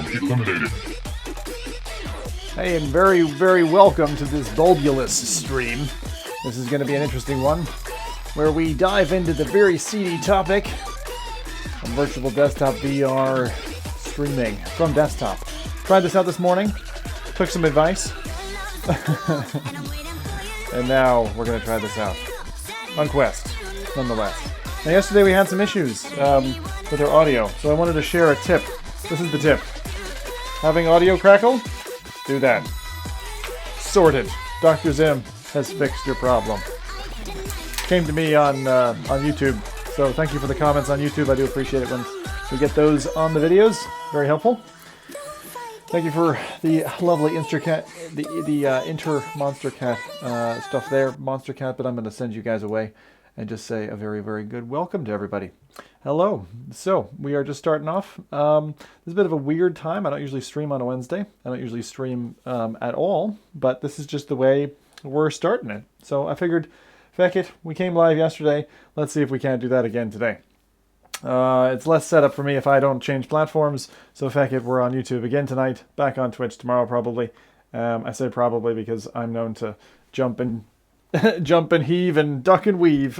eliminated. Hey, and very, very welcome to this Bulbulous stream. This is going to be an interesting one, where we dive into the very seedy topic of virtual desktop VR streaming from desktop. Tried this out this morning, took some advice, and now we're going to try this out on Quest, nonetheless. Now, yesterday we had some issues with our audio, so I wanted to share a tip. This is the tip. Having audio crackle? Do that. Sorted. Dr. Zim has fixed your problem. Came to me on YouTube, so thank you for the comments on YouTube. I do appreciate it when we get those on the videos. Very helpful. Thank you for the lovely Instacat, the Inter Monster Cat stuff there, Monster Cat. But I'm going to send you guys away and just say a very, very good welcome to everybody. Hello. So we are just starting off. This is a bit of a weird time. I don't usually stream on a Wednesday. I don't usually stream at all, but this is just the way we're starting it. So I figured, feck it, we came live yesterday. Let's see if we can't do that again today. It's less setup for me if I don't change platforms. So feck it, we're on YouTube again tonight. Back on Twitch tomorrow probably. I say probably because I'm known to jump and heave and duck and weave.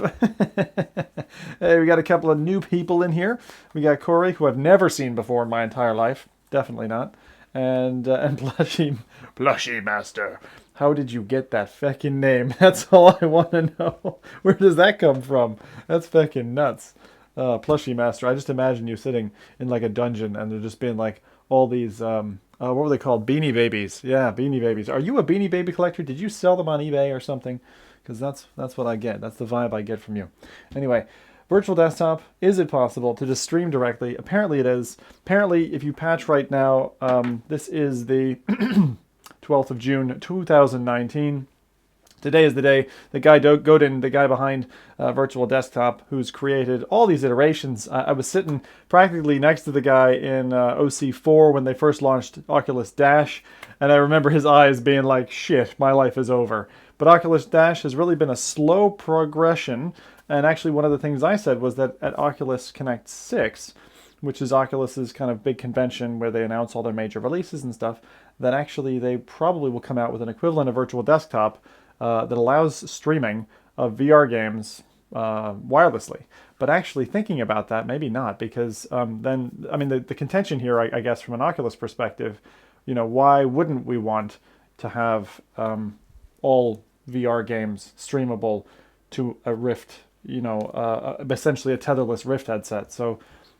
Hey, we got a couple of new people in here. We got Corey, who I've never seen before in my entire life. Definitely not. And Plushy Master. How did you get that feckin' name? That's all I want to know. Where does that come from? That's feckin' nuts. Plushy Master. I just imagine you sitting in like a dungeon and there just being like all these, what were they called? Beanie Babies. Yeah, Beanie Babies. Are you a Beanie Baby collector? Did you sell them on eBay or something? Because that's what I get. That's the vibe I get from you. Anyway, virtual desktop. Is it possible to just stream directly? Apparently it is. Apparently, if you patch right now, this is the 12th of June, 2019. Today is the day. The guy Godin, the guy behind Virtual Desktop, who's created all these iterations. I was sitting practically next to the guy in OC4 when they first launched Oculus Dash, and I remember his eyes being like, shit, my life is over. But Oculus Dash has really been a slow progression, and actually one of the things I said was that at Oculus Connect 6, which is Oculus's kind of big convention where they announce all their major releases and stuff, that actually they probably will come out with an equivalent of Virtual Desktop that allows streaming of VR games wirelessly. But actually thinking about that, maybe not, because then, I mean, the contention here, I guess, from an Oculus perspective, you know, why wouldn't we want to have all VR games streamable to a Rift, you know, essentially a tetherless Rift headset? So,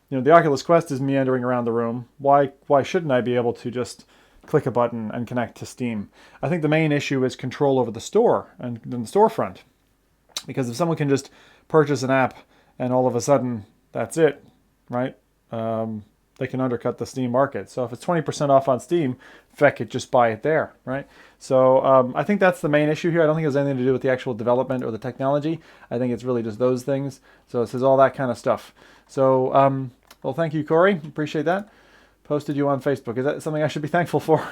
you know, the Oculus Quest is meandering around the room. Why shouldn't I be able to just click a button and connect to Steam? I think the main issue is control over the store and the storefront. Because if someone can just purchase an app and all of a sudden that's it, right? They can undercut the Steam market. So if it's 20% off on Steam, feck it, just buy it there, right? So I think that's the main issue here. I don't think it has anything to do with the actual development or the technology. I think it's really just those things. So it says all that kind of stuff. So, well, thank you, Corey. Appreciate that. Posted you on Facebook. Is that something I should be thankful for?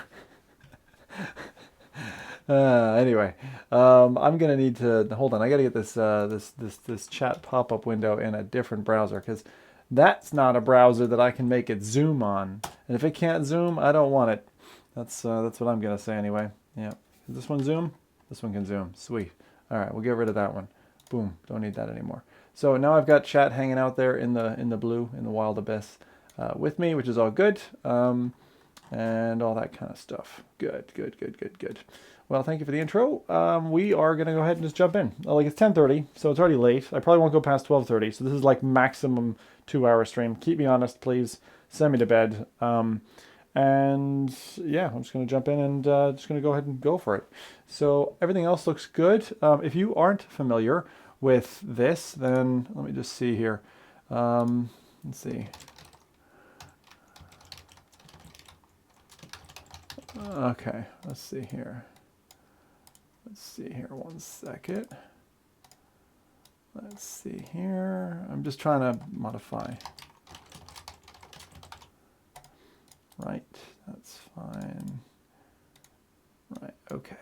Anyway, I'm gonna need to hold on. I gotta get this chat pop-up window in a different browser because that's not a browser that I can make it zoom on. And if it can't zoom, I don't want it. That's what I'm gonna say anyway. Yeah. Does this one zoom? This one can zoom. Sweet. All right, we'll get rid of that one. Boom. Don't need that anymore. So now I've got chat hanging out there in the blue, in the wild abyss. With me, which is all good, and all that kind of stuff. Good. Well, thank you for the intro. We are going to go ahead and just jump in. Like, it's 10:30, so it's already late. I probably won't go past 12:30, so this is like maximum 2-hour stream. Keep me honest, please. Send me to bed. And yeah, I'm just going to jump in and just going to go ahead and go for it. So everything else looks good. If you aren't familiar with this, then let me just see here. Let's see. Okay, let's see here. One second. Let's see here. I'm just trying to modify. Right, that's fine. Right, okay.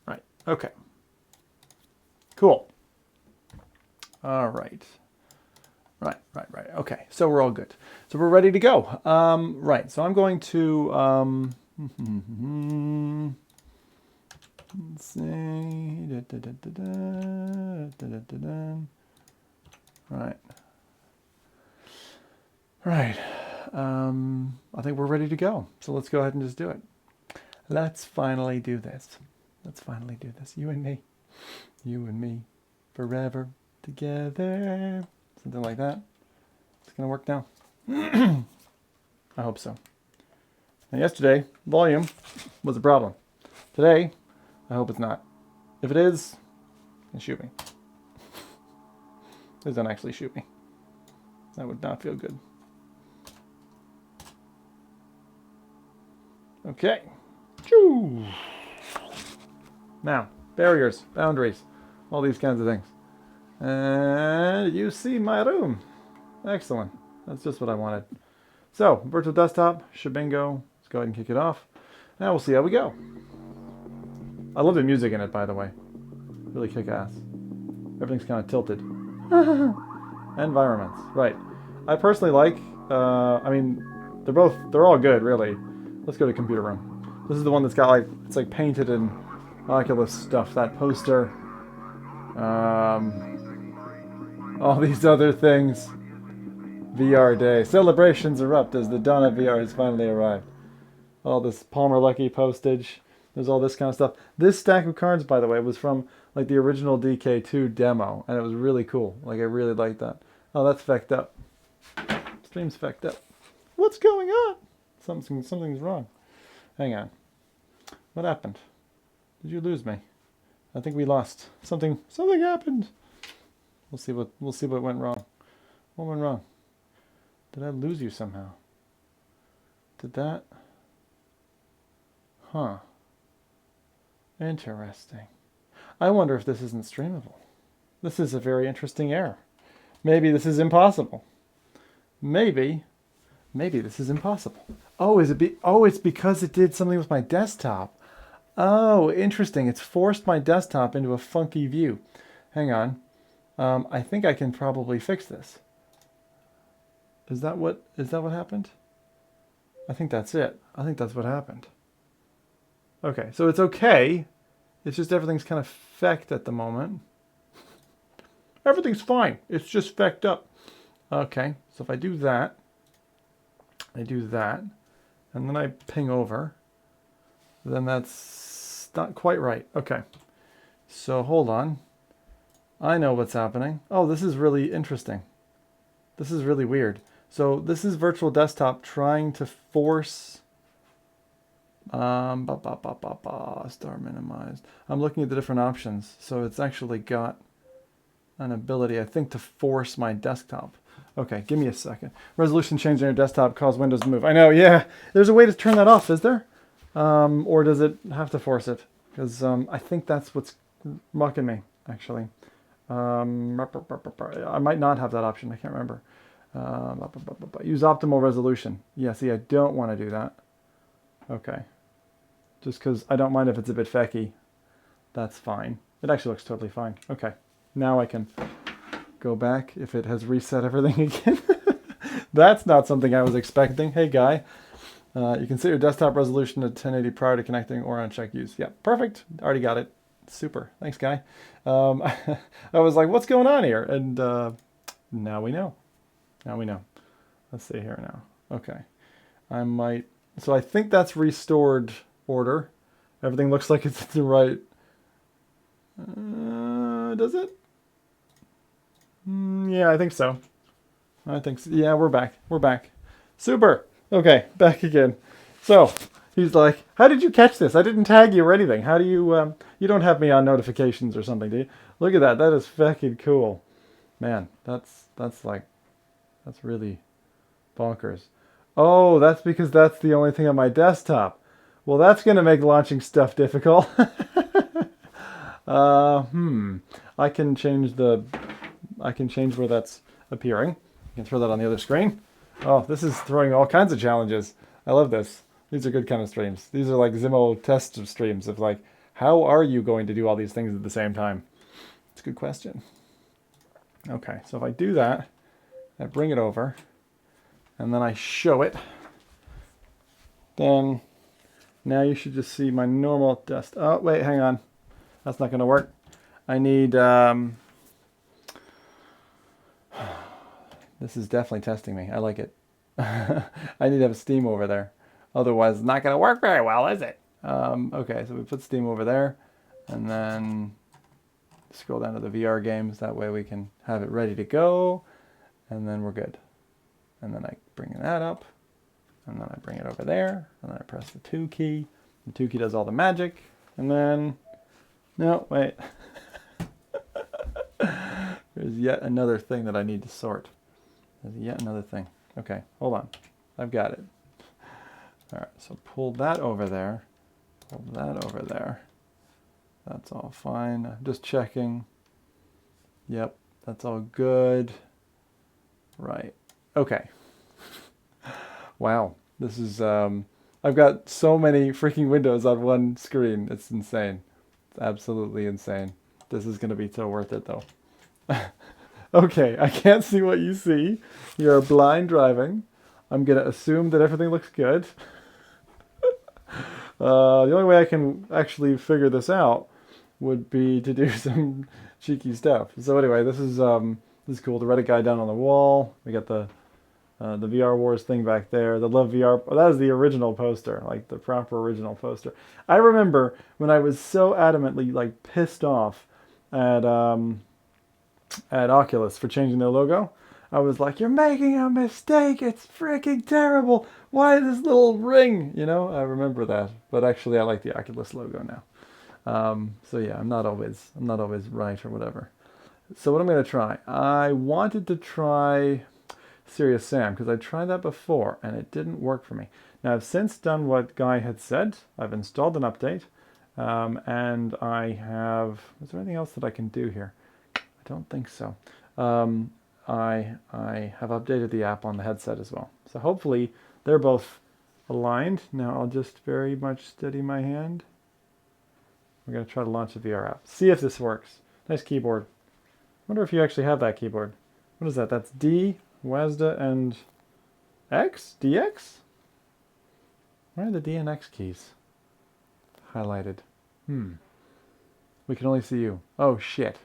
Right, okay. Cool. All right. Right. Okay, so we're all good. So we're ready to go. Right, so I'm going to, let's see, right. Right, I think we're ready to go. So let's go ahead and just do it. Let's finally do this. Let's finally do this. You and me, forever together. Something like that. It's gonna work now. I hope so. Now yesterday, volume was a problem. Today, I hope it's not. If it is, then shoot me. Please don't actually shoot me. That would not feel good. Okay. Choo. Now, barriers, boundaries, all these kinds of things. And you see my room. Excellent. That's just what I wanted. So, virtual desktop, shabingo. Let's go ahead and kick it off. Now we'll see how we go. I love the music in it, by the way. Really kick-ass. Everything's kind of tilted. Environments. Right. I personally like, I mean, they're all good, really. Let's go to computer room. This is the one that's got like, it's like painted in Oculus stuff. That poster. All these other things. VR day. Celebrations erupt as the dawn of VR has finally arrived. All this Palmer Luckey postage. There's all this kind of stuff. This stack of cards, by the way, was from like the original DK2 demo. And it was really cool. Like, I really liked that. Oh, that's fecked up. Stream's fecked up. What's going on? Something's wrong. Hang on. What happened? Did you lose me? I think we lost. Something happened. We'll see what went wrong. What went wrong? Did I lose you somehow? Did that? Huh. Interesting. I wonder if this isn't streamable. This is a very interesting error. Maybe this is impossible. Maybe this is impossible. Oh, it's because it did something with my desktop. Oh, interesting. It's forced my desktop into a funky view. Hang on. I think I can probably fix this. Is that what happened? I think that's it. I think that's what happened. Okay, so it's okay. It's just everything's kind of fecked at the moment. Everything's fine. It's just fecked up. Okay, so if I do that, and then I ping over, then that's not quite right. Okay, so hold on. I know what's happening. Oh, this is really interesting. This is really weird. So this is virtual desktop trying to force star minimized. I'm looking at the different options. So it's actually got an ability, I think, to force my desktop. Okay, give me a second. Resolution change on your desktop cause Windows to move. I know, yeah. There's a way to turn that off, is there? Or does it have to force it? Because I think that's what's mucking me, actually. I might not have that option. I can't remember. Use optimal resolution. Yeah, see, I don't want to do that. Okay. Just because I don't mind if it's a bit fecky. That's fine. It actually looks totally fine. Okay. Now I can go back if it has reset everything again. That's not something I was expecting. Hey, guy. You can set your desktop resolution to 1080 prior to connecting or uncheck use. Yeah, perfect. Already got it. Super. Thanks, guy. I was like, what's going on here? And now we know. Now we know. Let's see here now. Okay. So I think that's restored order. Everything looks like it's the right. Does it? Yeah, I think so. Yeah, we're back. We're back. Super. Okay, back again. So he's like, how did you catch this? I didn't tag you or anything. How do you, you don't have me on notifications or something, do you? Look at that. That is fucking cool. Man, that's really bonkers. Oh, that's because that's the only thing on my desktop. Well, that's going to make launching stuff difficult. I can change where that's appearing. I can throw that on the other screen. Oh, this is throwing all kinds of challenges. I love this. These are good kind of streams. These are like Zimo test streams of like, how are you going to do all these things at the same time? It's a good question. Okay, so if I do that, I bring it over, and then I show it. Then now you should just see my normal dust. Oh, wait, hang on. That's not going to work. I need... This is definitely testing me. I like it. I need to have Steam over there. Otherwise, it's not going to work very well, is it? Okay, so we put Steam over there. And then scroll down to the VR games. That way we can have it ready to go. And then we're good. And then I bring that up. And then I bring it over there. And then I press the 2 key. The 2 key does all the magic. And then... No, wait. There's yet another thing that I need to sort. There's yet another thing. Okay, hold on. I've got it. Alright, so pull that over there. Pull that over there. That's all fine. I'm just checking. Yep, that's all good. Right. Okay. Wow. This is, I've got so many freaking windows on one screen. It's insane. It's absolutely insane. This is going to be so worth it, though. Okay, I can't see what you see. You're blind driving. I'm going to assume that everything looks good. The only way I can actually figure this out would be to do some cheeky stuff. So anyway, this is cool. The Reddit guy down on the wall. We got the VR Wars thing back there. The Love VR. Oh, that is the original poster, like the proper original poster. I remember when I was so adamantly like pissed off at Oculus for changing their logo. I was like, you're making a mistake. It's freaking terrible. Why this little ring? You know, I remember that. But actually, I like the Oculus logo now. So yeah, I'm not always right or whatever. So what I'm going to try. I wanted to try Serious Sam because I tried that before and it didn't work for me. Now I've since done what Guy had said. I've installed an update and I have... Is there anything else that I can do here? I don't think so. I have updated the app on the headset as well. So hopefully they're both aligned. Now I'll just very much steady my hand. We're going to try to launch the VR app. See if this works. Nice keyboard. I wonder if you actually have that keyboard. What is that? That's D, WASD, and X? DX? Where are the D and X keys? Highlighted. We can only see you. Oh, shit.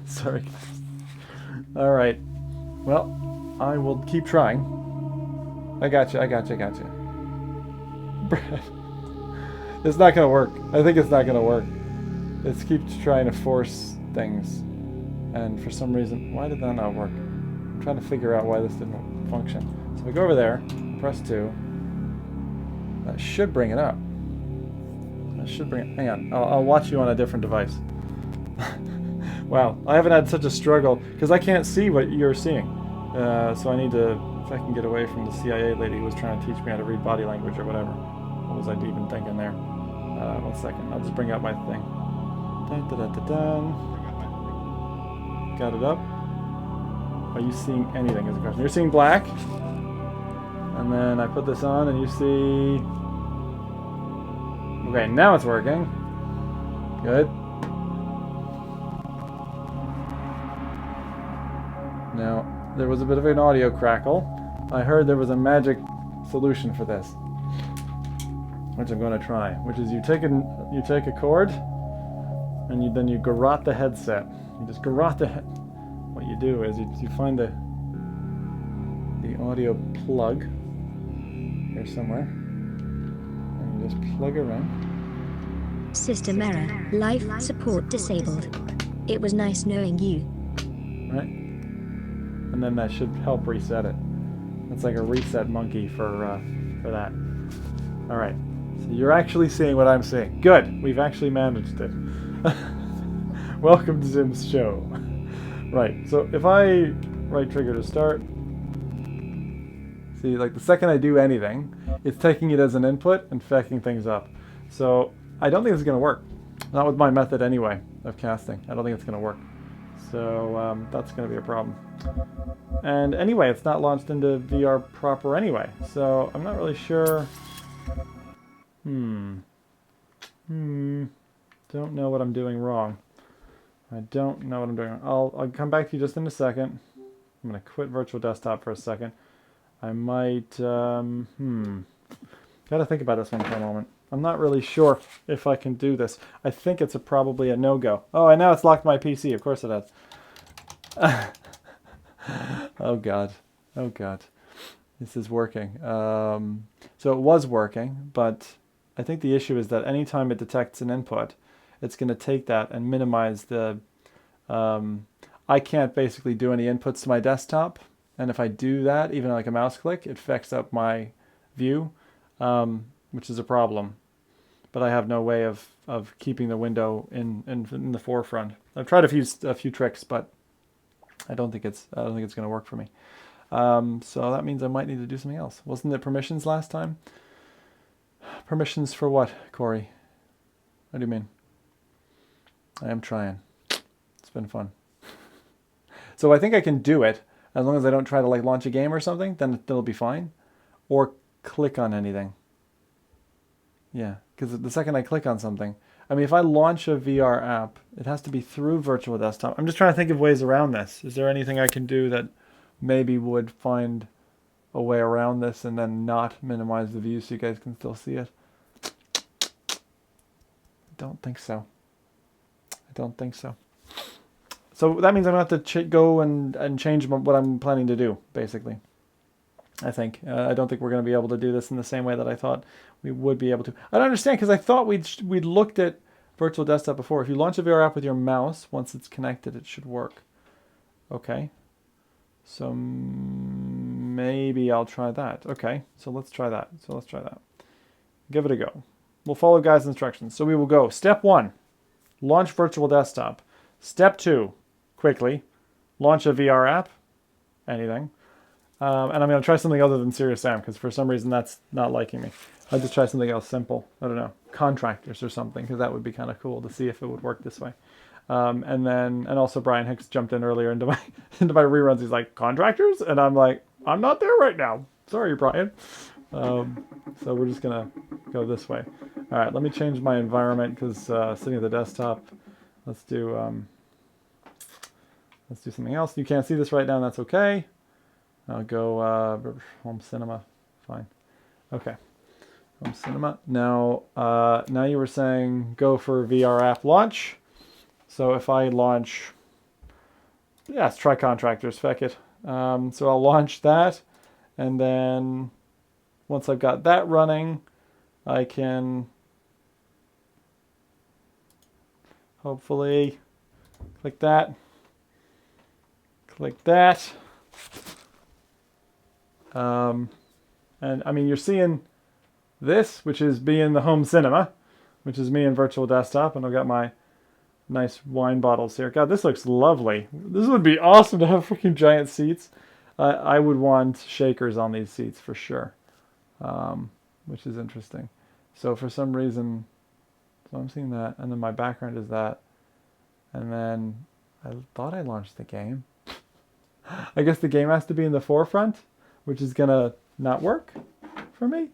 Sorry. Alright. Well, I will keep trying. I got you. Brad. It's not going to work. I think it's not going to work. It keeps trying to force things. And for some reason, why did that not work? I'm trying to figure out why this didn't function. So we go over there, press 2. That should bring it up. That should bring it... Hang on. I'll watch you on a different device. Wow, I haven't had such a struggle because I can't see what you're seeing. So I need to, if I can get away from the CIA lady who was trying to teach me how to read body language or whatever. What was I even thinking there? 1 second, I'll just bring up my thing. Dun, dun, dun, dun, dun. Got it up. Are you seeing anything is the question. You're seeing black. And then I put this on and you see... Okay, now it's working. Good. Now, there was a bit of an audio crackle. I heard there was a magic solution for this, which I'm going to try. Which is you take a cord, and then you garrote the headset. You just garrote the head. What you do is you find the audio plug here somewhere, and you just plug her in. System error. Life support disabled. It was nice knowing you. Right. And then that should help reset it. It's like a reset monkey for that. All right. So you're actually seeing what I'm seeing. Good. We've actually managed it. Welcome to Zim's show. Right. So if I right trigger to start, see, like the second I do anything, it's taking it as an input and fucking things up. So I don't think this is going to work. Not with my method anyway of casting. I don't think it's going to work. So that's going to be a problem. And anyway, it's not launched into VR proper anyway. So I'm not really sure. Don't know what I'm doing wrong. I don't know what I'm doing. I'll come back to you just in a second. I'm going to quit virtual desktop for a second. I might, gotta think about this one for a moment. I'm not really sure if I can do this. I think it's probably a no-go. Oh, and now it's locked my PC. Of course it has. Oh, God. Oh, God. This is working. So it was working, but I think the issue is that anytime it detects an input, it's going to take that and minimize the... I can't basically do any inputs to my desktop. And if I do that, even like a mouse click, it fucks up my view, which is a problem. But I have no way of keeping the window in the forefront. I've tried a few tricks, but I don't think it's going to work for me. So that means I might need to do something else. Wasn't it permissions last time? Permissions for what, Corey? What do you mean? I am trying. It's been fun. So I think I can do it as long as I don't try to like launch a game or something. Then it'll be fine. Or click on anything. Yeah, because the second I click on something, I mean, if I launch a VR app, it has to be through virtual desktop. I'm just trying to think of ways around this. Is there anything I can do that maybe would find a way around this and then not minimize the view so you guys can still see it? I don't think so. I don't think so. So that means I'm going to have to go and change what I'm planning to do, basically. I think. I don't think we're going to be able to do this in the same way that I thought we would be able to. I don't understand, because I thought we'd looked at virtual desktop before. If you launch a VR app with your mouse, once it's connected, it should work. Okay. So maybe I'll try that. Okay, so let's try that. Give it a go. We'll follow guys' instructions. So we will go. Step 1, launch virtual desktop. Step 2, quickly, launch a VR app. Anything. And I'm going to try something other than Serious Sam, because for some reason that's not liking me. I'll just try something else simple. I don't know, contractors or something, because that would be kind of cool to see if it would work this way. And also Brian Hicks jumped in earlier into my reruns. He's like, contractors? And I'm like, I'm not there right now. Sorry, Brian. So we're just going to go this way. All right, let me change my environment, because sitting at the desktop, let's do something else. You can't see this right now, and that's okay. I'll go home cinema. Fine. Okay. Home cinema. Now you were saying go for VR app launch. So if I launch, let's try contractors. Feck it. So I'll launch that, and then once I've got that running, I can hopefully click that. Click that. And I mean, you're seeing this, which is being the home cinema, which is me in virtual desktop, and I've got my nice wine bottles here. God, this looks lovely. This would be awesome to have freaking giant seats. I would want shakers on these seats for sure, which is interesting. So for some reason, so I'm seeing that, and then my background is that, and then I thought I launched the game. I guess the game has to be in the forefront, which is gonna not work for me.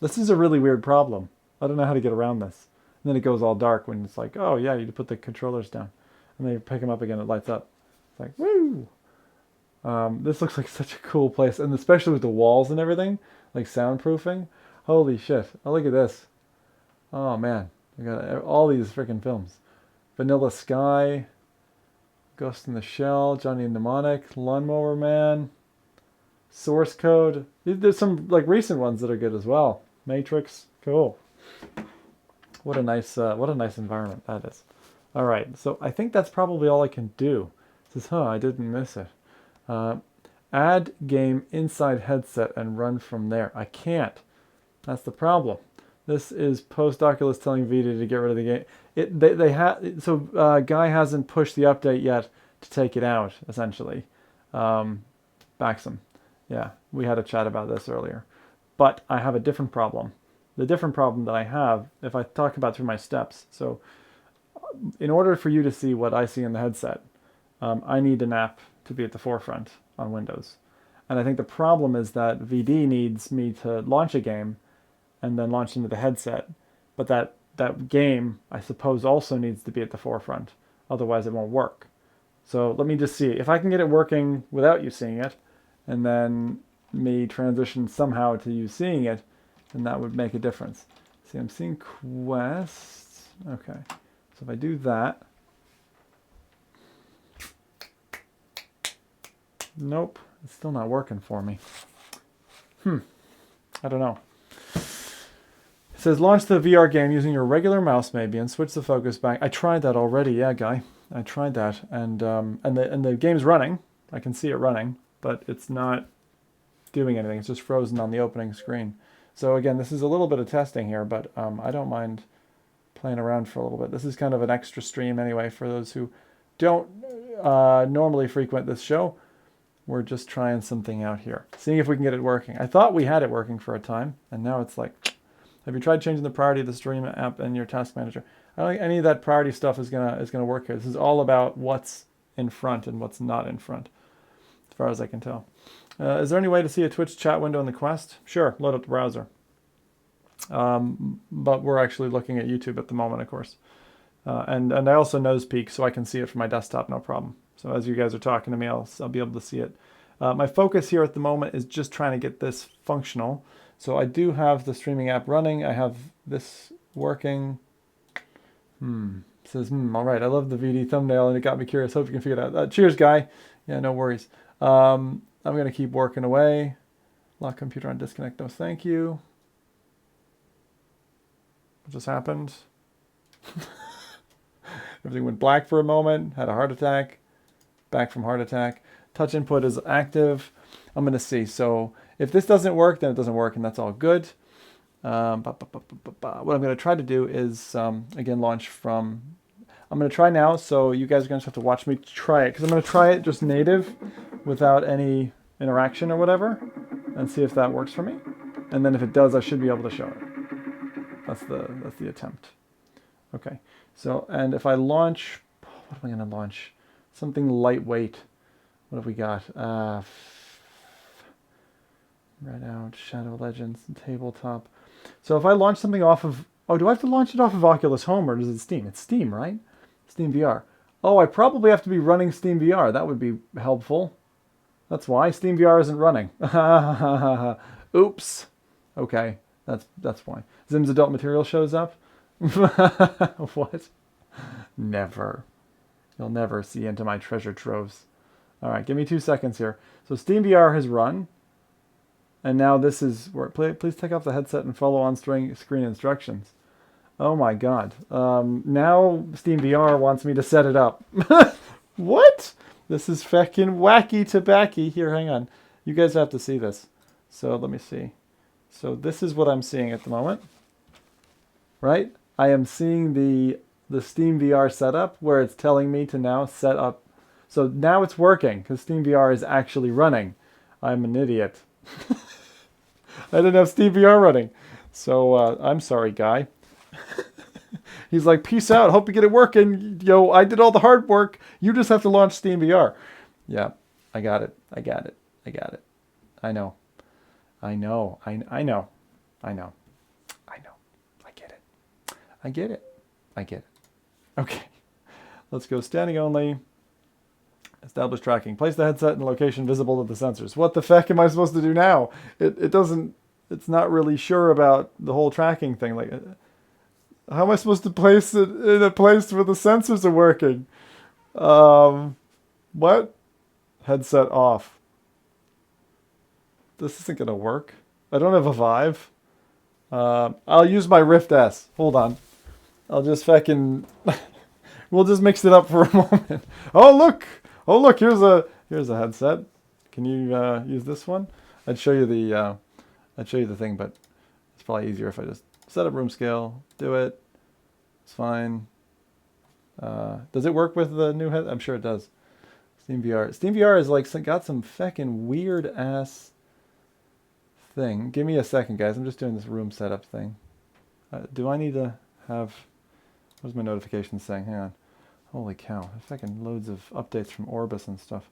This is a really weird problem. I don't know how to get around this. And then it goes all dark when it's like, oh yeah, you put the controllers down. And then you pick them up again, it lights up. It's like, woo! This looks like such a cool place, and especially with the walls and everything, like soundproofing. Holy shit. Oh, look at this. Oh man, I got all these freaking films. Vanilla Sky, Ghost in the Shell, Johnny Mnemonic, Lawnmower Man, Source Code. There's some like recent ones that are good as well. Matrix, cool. What a nice environment that is. All right, so I think that's probably all I can do. It says, I didn't miss it. Add game inside headset and run from there. I can't. That's the problem. This is post Oculus telling Vita to get rid of the game. Guy hasn't pushed the update yet to take it out. Essentially, Baxum. Yeah, we had a chat about this earlier. But I have a different problem. The different problem that I have, if I talk about through my steps. So, in order for you to see what I see in the headset, I need an app to be at the forefront on Windows. And I think the problem is that VD needs me to launch a game and then launch into the headset. But that game, I suppose, also needs to be at the forefront. Otherwise, it won't work. So let me just see. If I can get it working without you seeing it, and then me transition somehow to you seeing it, then that would make a difference. See, I'm seeing quests. Okay. So if I do that. Nope. It's still not working for me. I don't know. It says launch the VR game using your regular mouse maybe and switch the focus back. I tried that already, yeah, guy. I tried that, and the game's running. I can see it running, but it's not doing anything. It's just frozen on the opening screen. So again, this is a little bit of testing here, but I don't mind playing around for a little bit. This is kind of an extra stream anyway for those who don't normally frequent this show. We're just trying something out here, seeing if we can get it working. I thought we had it working for a time, and now it's like, have you tried changing the priority of the stream app and your task manager? I don't think any of that priority stuff is gonna work here. This is all about what's in front and what's not in front, as far as I can tell. Is there any way to see a Twitch chat window in the Quest? Sure, load up the browser. But we're actually looking at YouTube at the moment, of course. And I also nose peek, so I can see it from my desktop, no problem. So as you guys are talking to me, I'll be able to see it. My focus here at the moment is just trying to get this functional. So I do have the streaming app running. I have this working. It says, all right, I love the VD thumbnail, and it got me curious. Hope you can figure it out. Cheers, guy. Yeah, no worries. I'm going to keep working away. Lock computer on disconnect. No, thank you. What just happened? Everything went black for a moment. Had a heart attack. Back from heart attack. Touch input is active. I'm going to see. So if this doesn't work, then it doesn't work, and that's all good. What I'm going to try to do is, again, launch from... I'm going to try now, so you guys are going to have to watch me try it, because I'm going to try it just native without any interaction or whatever, and see if that works for me. And then if it does, I should be able to show it. That's the attempt. Okay. So, and if I launch... What am I going to launch? Something lightweight. What have we got? Readout, Shadow Legends, Tabletop. So if I launch something off of... Oh, do I have to launch it off of Oculus Home, or is it Steam? It's Steam, right? SteamVR. Oh, I probably have to be running SteamVR. That would be helpful. That's why SteamVR isn't running. Oops. Okay, that's why. Zim's Adult Material shows up? What? Never. You'll never see into my treasure troves. All right, give me 2 seconds here. So SteamVR has run. And now this is where, please take off the headset and follow on screen instructions. Oh my God. Now SteamVR wants me to set it up. What? This is feckin' wacky tobacco. Here, hang on. You guys have to see this. So let me see. So this is what I'm seeing at the moment. Right? I am seeing the SteamVR setup where it's telling me to now set up. So now it's working because SteamVR is actually running. I'm an idiot. I didn't have SteamVR running. So I'm sorry, guy. He's like, peace out. Hope you get it working. Yo, I did all the hard work. You just have to launch SteamVR. Yeah, I got it. I got it. I got it. I know. I know. I know. I know. I know. I get it. I get it. I get it. Okay. Let's go standing only. Establish tracking. Place the headset in location visible to the sensors. What the feck am I supposed to do now? It doesn't... It's not really sure about the whole tracking thing. Like, how am I supposed to place it in a place where the sensors are working? What? Headset off. This isn't going to work. I don't have a Vive. I'll use my Rift S. Hold on. I'll just fucking... We'll just mix it up for a moment. Oh, look! Oh, look, here's a headset. Can you use this one? I'd show you the thing, but it's probably easier if I just set up room scale, do it. It's fine. Does it work with the new head? I'm sure it does. SteamVR. SteamVR is like got some feckin' weird ass thing. Give me a second, guys. I'm just doing this room setup thing. Do I need to have... What's my notification saying? Hang on. Holy cow. Fucking loads of updates from Orbis and stuff.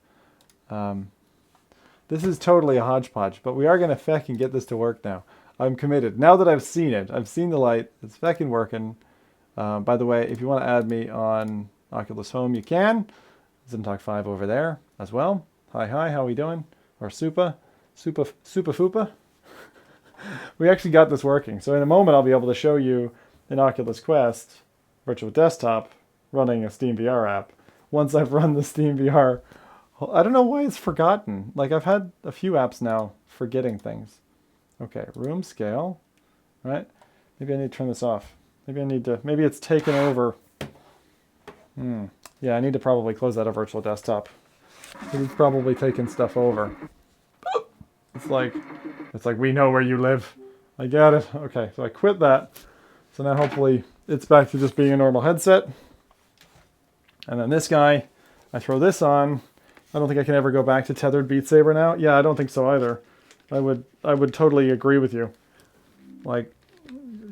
This is totally a hodgepodge, but we are going to feckin' get this to work now. I'm committed. Now that I've seen it, I've seen the light, it's feckin' working. By the way, if you want to add me on Oculus Home, you can. ZimTalk 5 over there as well. Hi, how we doing? Or Supa Fupa. We actually got this working. So in a moment, I'll be able to show you an Oculus Quest virtual desktop running a SteamVR app. Once I've run the SteamVR, I don't know why it's forgotten. Like, I've had a few apps now forgetting things. Okay, room scale, right? Maybe I need to turn this off. Maybe it's taken over. Yeah, I need to probably close out a virtual desktop. It's probably taken stuff over. It's like we know where you live. I get it. Okay, so I quit that. So now hopefully it's back to just being a normal headset. And then this guy, I throw this on. I don't think I can ever go back to tethered Beat Saber now. Yeah, I don't think so either. I would totally agree with you. Like,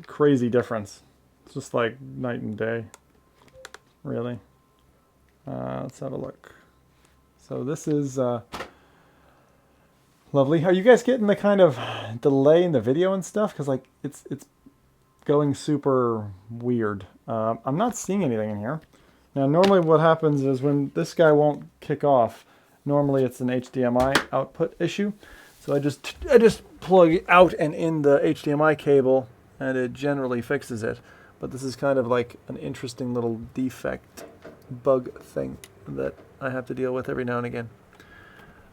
crazy difference. It's just like night and day. Really. Let's have a look. So this is lovely. Are you guys getting the kind of delay in the video and stuff? Because like it's going super weird. I'm not seeing anything in here. Now normally what happens is when this guy won't kick off, normally it's an HDMI output issue. So I just plug out and in the HDMI cable and it generally fixes it. But this is kind of like an interesting little defect bug thing that I have to deal with every now and again.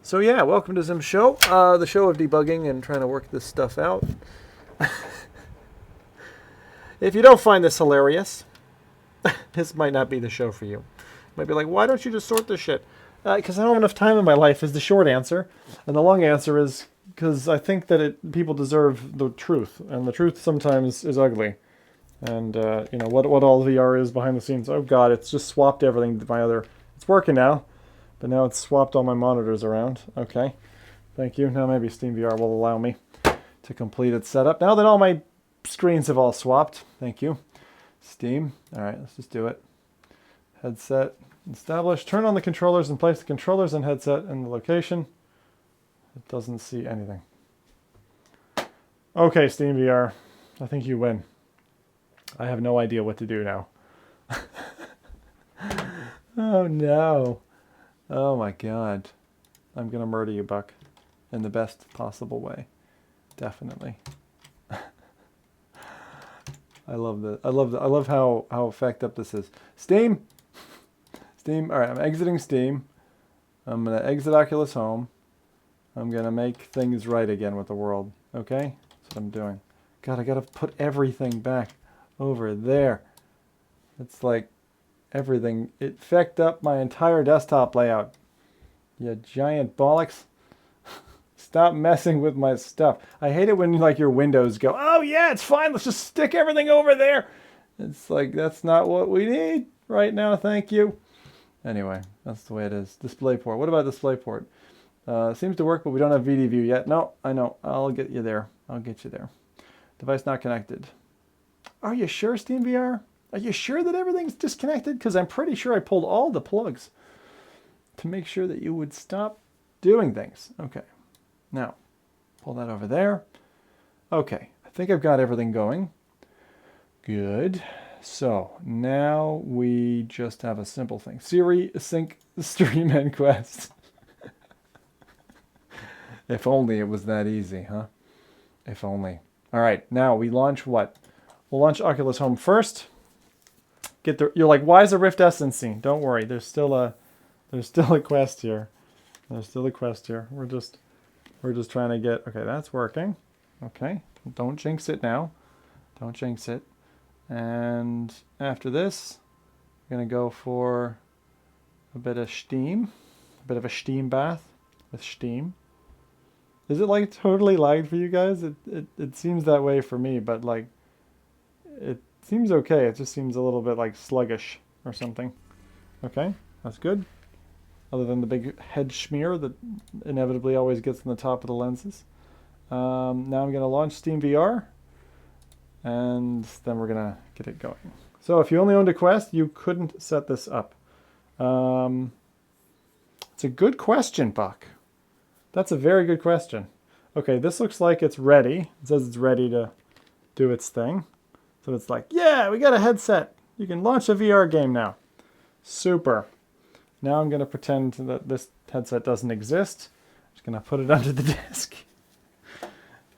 So yeah, welcome to Zim's show, the show of debugging and trying to work this stuff out. If you don't find this hilarious, this might not be the show for you. You might be like, why don't you just sort this shit? Because I don't have enough time in my life is the short answer. And the long answer is because I think that people deserve the truth. And the truth sometimes is ugly. And, you know, what all VR is behind the scenes. Oh, God, it's just swapped everything to my other... It's working now, but now it's swapped all my monitors around. Okay, thank you. Now maybe SteamVR will allow me to complete its setup. Now that all my screens have all swapped. Thank you. Steam. All right, let's just do it. Headset established. Turn on the controllers and place the controllers and headset in the location. It doesn't see anything. Okay, SteamVR. I think you win. I have no idea what to do now. Oh no. Oh my God. I'm gonna murder you, Buck. In the best possible way. Definitely. I love that. I love how effective up this is. Steam! Steam. Alright, I'm exiting Steam. I'm gonna exit Oculus Home. I'm gonna make things right again with the world. Okay? That's what I'm doing. God, I gotta put everything back over there. It's like everything. It fecked up my entire desktop layout. You giant bollocks. Stop messing with my stuff. I hate it when like your windows go, oh yeah, it's fine. Let's just stick everything over there. It's like, that's not what we need right now. Thank you. Anyway, that's the way it is. DisplayPort. What about DisplayPort? Seems to work, but we don't have VD view yet. No, I know. I'll get you there. I'll get you there. Device not connected. Are you sure, SteamVR? Are you sure that everything's disconnected? Because I'm pretty sure I pulled all the plugs to make sure that you would stop doing things. Okay. Now, pull that over there. Okay. I think I've got everything going. Good. So, now we just have a simple thing. Siri, sync stream and quest. If only it was that easy, huh? If only. All right. Now, we launch what? We'll launch Oculus Home first. You're like, why is a Rift Essence scene? Don't worry, there's still a quest here. There's still a quest here. We're just trying to get. Okay, that's working. Okay, don't jinx it now. Don't jinx it. And after this, I'm gonna go for a bit of steam, a bit of a steam bath with steam. Is it like totally lagged for you guys? It seems that way for me, but like it seems okay. It just seems a little bit like sluggish or something. Okay, that's good. Other than the big head schmear that inevitably always gets in the top of the lenses. Now I'm going to launch SteamVR. And then we're going to get it going. So if you only owned a Quest, you couldn't set this up. It's a good question, Buck. That's a very good question. Okay, this looks like it's ready. It says it's ready to do its thing. So it's like, yeah, we got a headset. You can launch a VR game now. Super. Now I'm going to pretend that this headset doesn't exist. I'm just going to put it under the desk.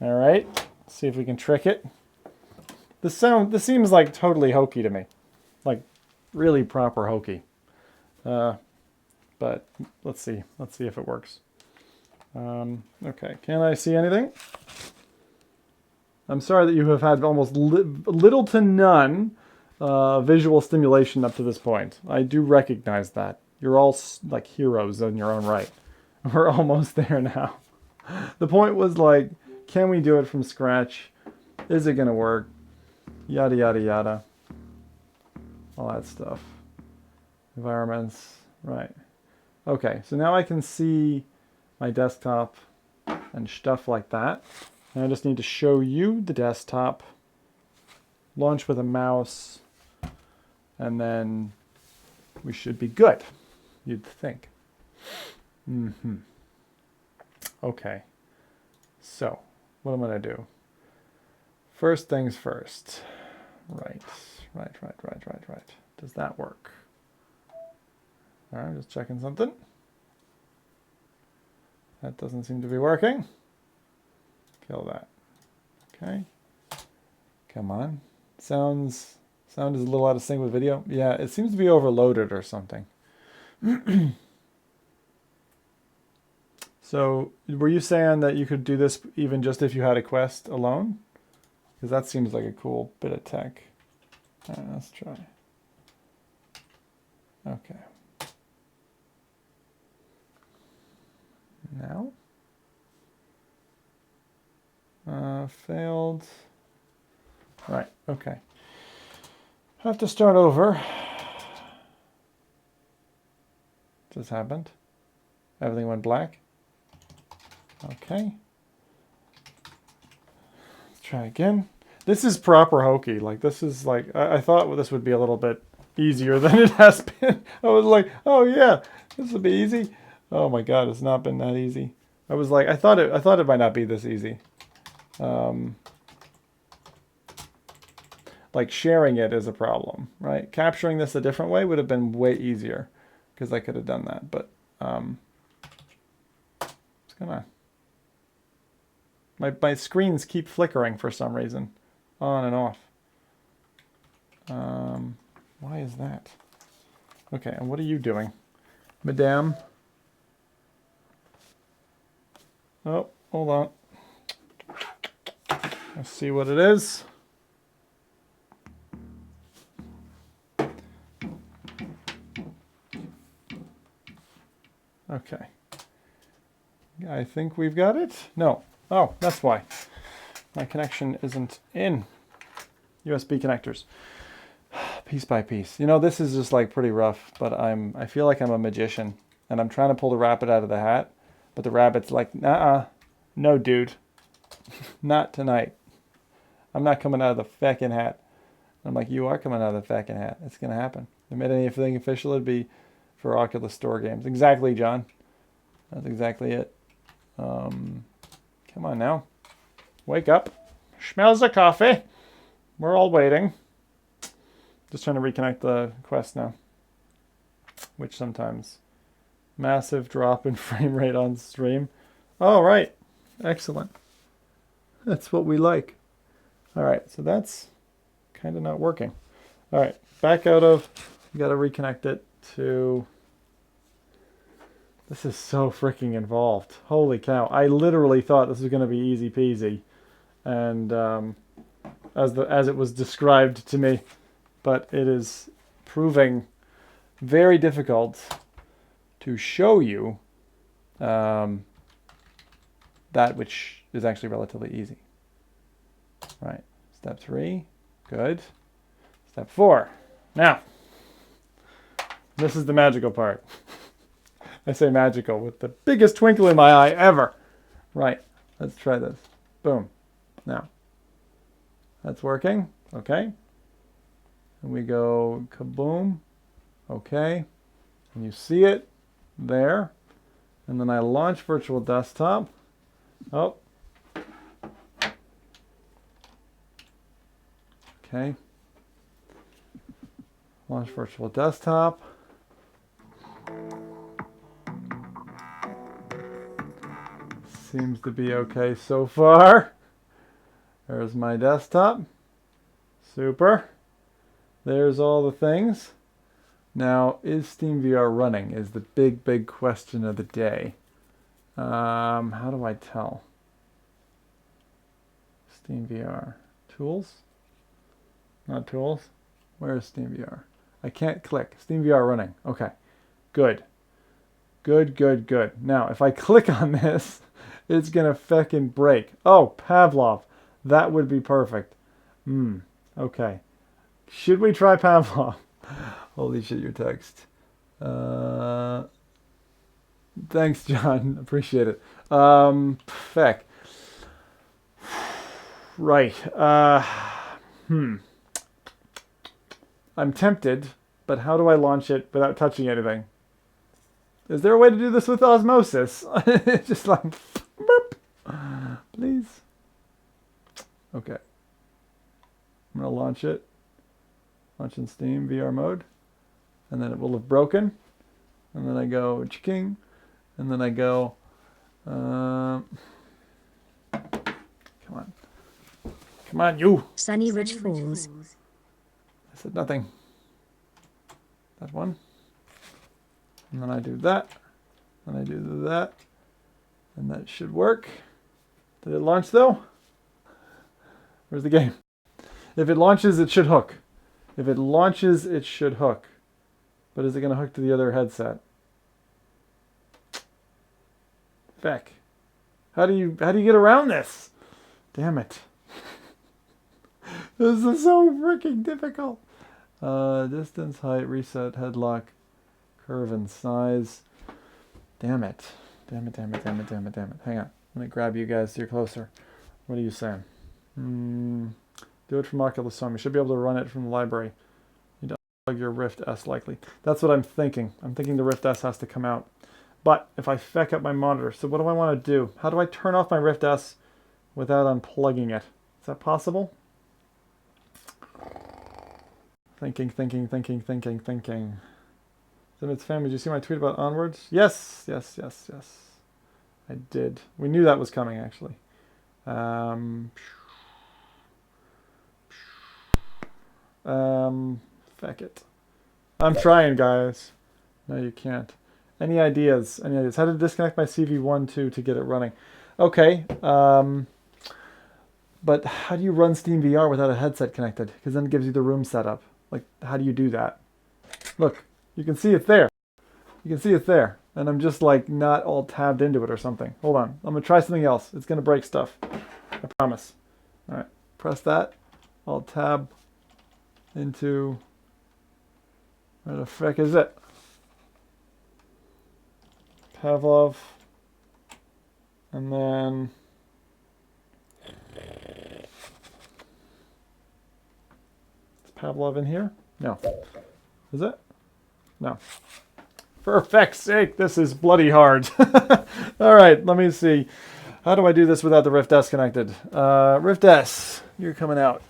All right. See if we can trick it. This seems like totally hokey to me. Like really proper hokey. But let's see. Let's see if it works. Okay. Can I see anything? I'm sorry that you have had almost little to none visual stimulation up to this point. I do recognize that. You're all like heroes in your own right. We're almost there now. The point was like, can we do it from scratch? Is it going to work? Yada, yada, yada. All that stuff. Environments. Right. Okay, so now I can see my desktop and stuff like that. And I just need to show you the desktop. Launch with a mouse. And then we should be good, you'd think. Okay. So, what am I going to do? First things first. Right. Does that work? All right, just checking something. That doesn't seem to be working. Kill that. Okay. Come on. Sound is a little out of sync with video. Yeah, it seems to be overloaded or something. So, were you saying that you could do this even just if you had a Quest alone? Because that seems like a cool bit of tech. All right, let's try. Okay. Now? Failed. Right, okay. Have to start over. Just happened. Everything went black. Okay. Let's try again. This is proper hokey. Like, this is like, I thought this would be a little bit easier than it has been. I was like, oh yeah, this would be easy. Oh my god, it's not been that easy. I was like, I thought it might not be this easy. Like sharing it is a problem, right? Capturing this a different way would have been way easier because I could have done that. But it's gonna. My screens keep flickering for some reason, on and off. Why is that? Okay, and what are you doing, Madame? Oh, hold on. Let's see what it is. Okay. I think we've got it. No. Oh, that's why. My connection isn't in. USB connectors. Piece by piece. You know, this is just like pretty rough, but I feel like I'm a magician and I'm trying to pull the rabbit out of the hat, but the rabbit's like, "Nuh-uh. No, dude. Not tonight. I'm not coming out of the feckin' hat." I'm like, "You are coming out of the feckin' hat. It's going to happen. If I made anything official, it'd be for Oculus Store games." Exactly, John. That's exactly it. Come on now. Wake up. Smells of coffee. We're all waiting. Just trying to reconnect the Quest now. Which sometimes. Massive drop in frame rate on stream. All right. Excellent. That's what we like. All right. So that's kind of not working. All right. Back out of. You got to reconnect it to. This is so freaking involved. Holy cow. I literally thought this was going to be easy peasy. And as it was described to me. But it is proving very difficult to show you that which is actually relatively easy. Right. Step 3. Good. Step 4. Now, this is the magical part. I say magical with the biggest twinkle in my eye ever. Right. Let's try this. Boom. Now, that's working. Okay. And we go kaboom. Okay. And you see it there. And then I launch virtual desktop. Oh. Okay. Launch virtual desktop. seems to be okay so far. There's my desktop. Super. There's all the things. Now, is SteamVR running is the big question of the day. How do I tell? SteamVR. Tools? Not tools. Where is SteamVR? I can't click. SteamVR running. Okay. Good. Good. Now, if I click on this, it's going to feckin' break. Oh, Pavlov. That would be perfect. Okay. Should we try Pavlov? Holy shit, your text. Thanks, John. Appreciate it. Feck. Right. I'm tempted, but how do I launch it without touching anything? Is there a way to do this with osmosis? It's just like, burp. Please. Okay. I'm going to launch it. Launch in Steam VR mode. And then it will have broken. And then I go ching. And then I go, come on. Come on, you. Sunny Ridge Falls. I said nothing. That one. And then I do that. And I do that. And that should work. Did it launch though? Where's the game? If it launches, it should hook. If it launches, it should hook. But is it going to hook to the other headset? Feck. How do you get around this? Damn it. This is so freaking difficult. Distance, height, reset, headlock, curve and size. Damn it. Damn it. Hang on. I'm going to grab you guys so you're closer. What are you saying? Do it from Oculus Home. You should be able to run it from the library. You don't plug your Rift S likely. That's what I'm thinking. I'm thinking the Rift S has to come out. But if I feck up my monitor, so what do I want to do? How do I turn off my Rift S without unplugging it? Is that possible? Thinking. Zenit's family, did you see my tweet about Onwards? Yes. I did. We knew that was coming, actually. Feck it. I'm trying, guys. No, you can't. Any ideas? How to disconnect my CV12 to get it running? Okay. But how do you run SteamVR without a headset connected? Because then it gives you the room setup. Like, how do you do that? Look, you can see it there. And I'm just like not all tabbed into it or something. Hold on. I'm going to try something else. It's going to break stuff. I promise. All right. Press that. I'll tab into... Where the frick is it? Pavlov. And then... Is Pavlov in here? No. Is it? No. For feck's sake, this is bloody hard. All right, let me see. How do I do this without the Rift S connected? Rift S, you're coming out.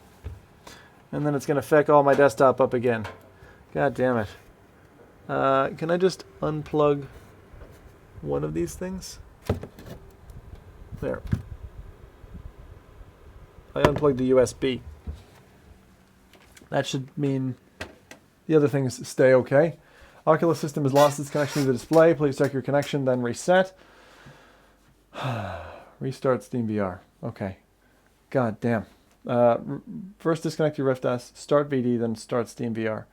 And then it's going to feck all my desktop up again. God damn it. Can I just unplug one of these things? There. I unplugged the USB. That should mean the other things stay okay. Oculus system has lost its connection to the display. Please check your connection, then reset. Restart SteamVR. Okay. God damn. First disconnect your Rift S, start VD, then start SteamVR.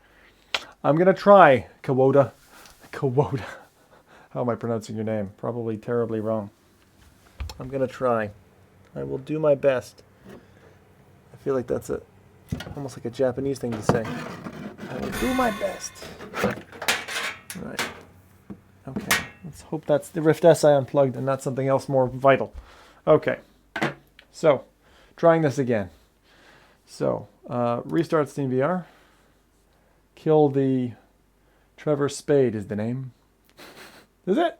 I'm going to try, Kawoda. How am I pronouncing your name? Probably terribly wrong. I'm going to try. I will do my best. I feel like that's almost like a Japanese thing to say. I will do my best. Right. Okay. Let's hope that's the Rift S I unplugged and not something else more vital. Okay. So, trying this again. So, restart SteamVR. Kill the Trevor Spade is the name. Is it?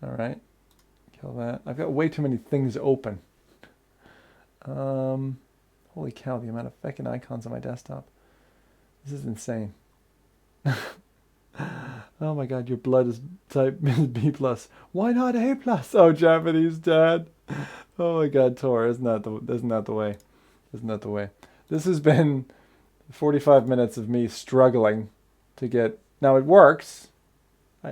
Alright. Kill that. I've got way too many things open. Holy cow, the amount of feckin' icons on my desktop. This is insane. Oh my god, your blood is type B plus. Why not A plus? Oh, Japanese dad. Oh my god, Tor, isn't that the way? Isn't that the way? This has been 45 minutes of me struggling to get... Now it works.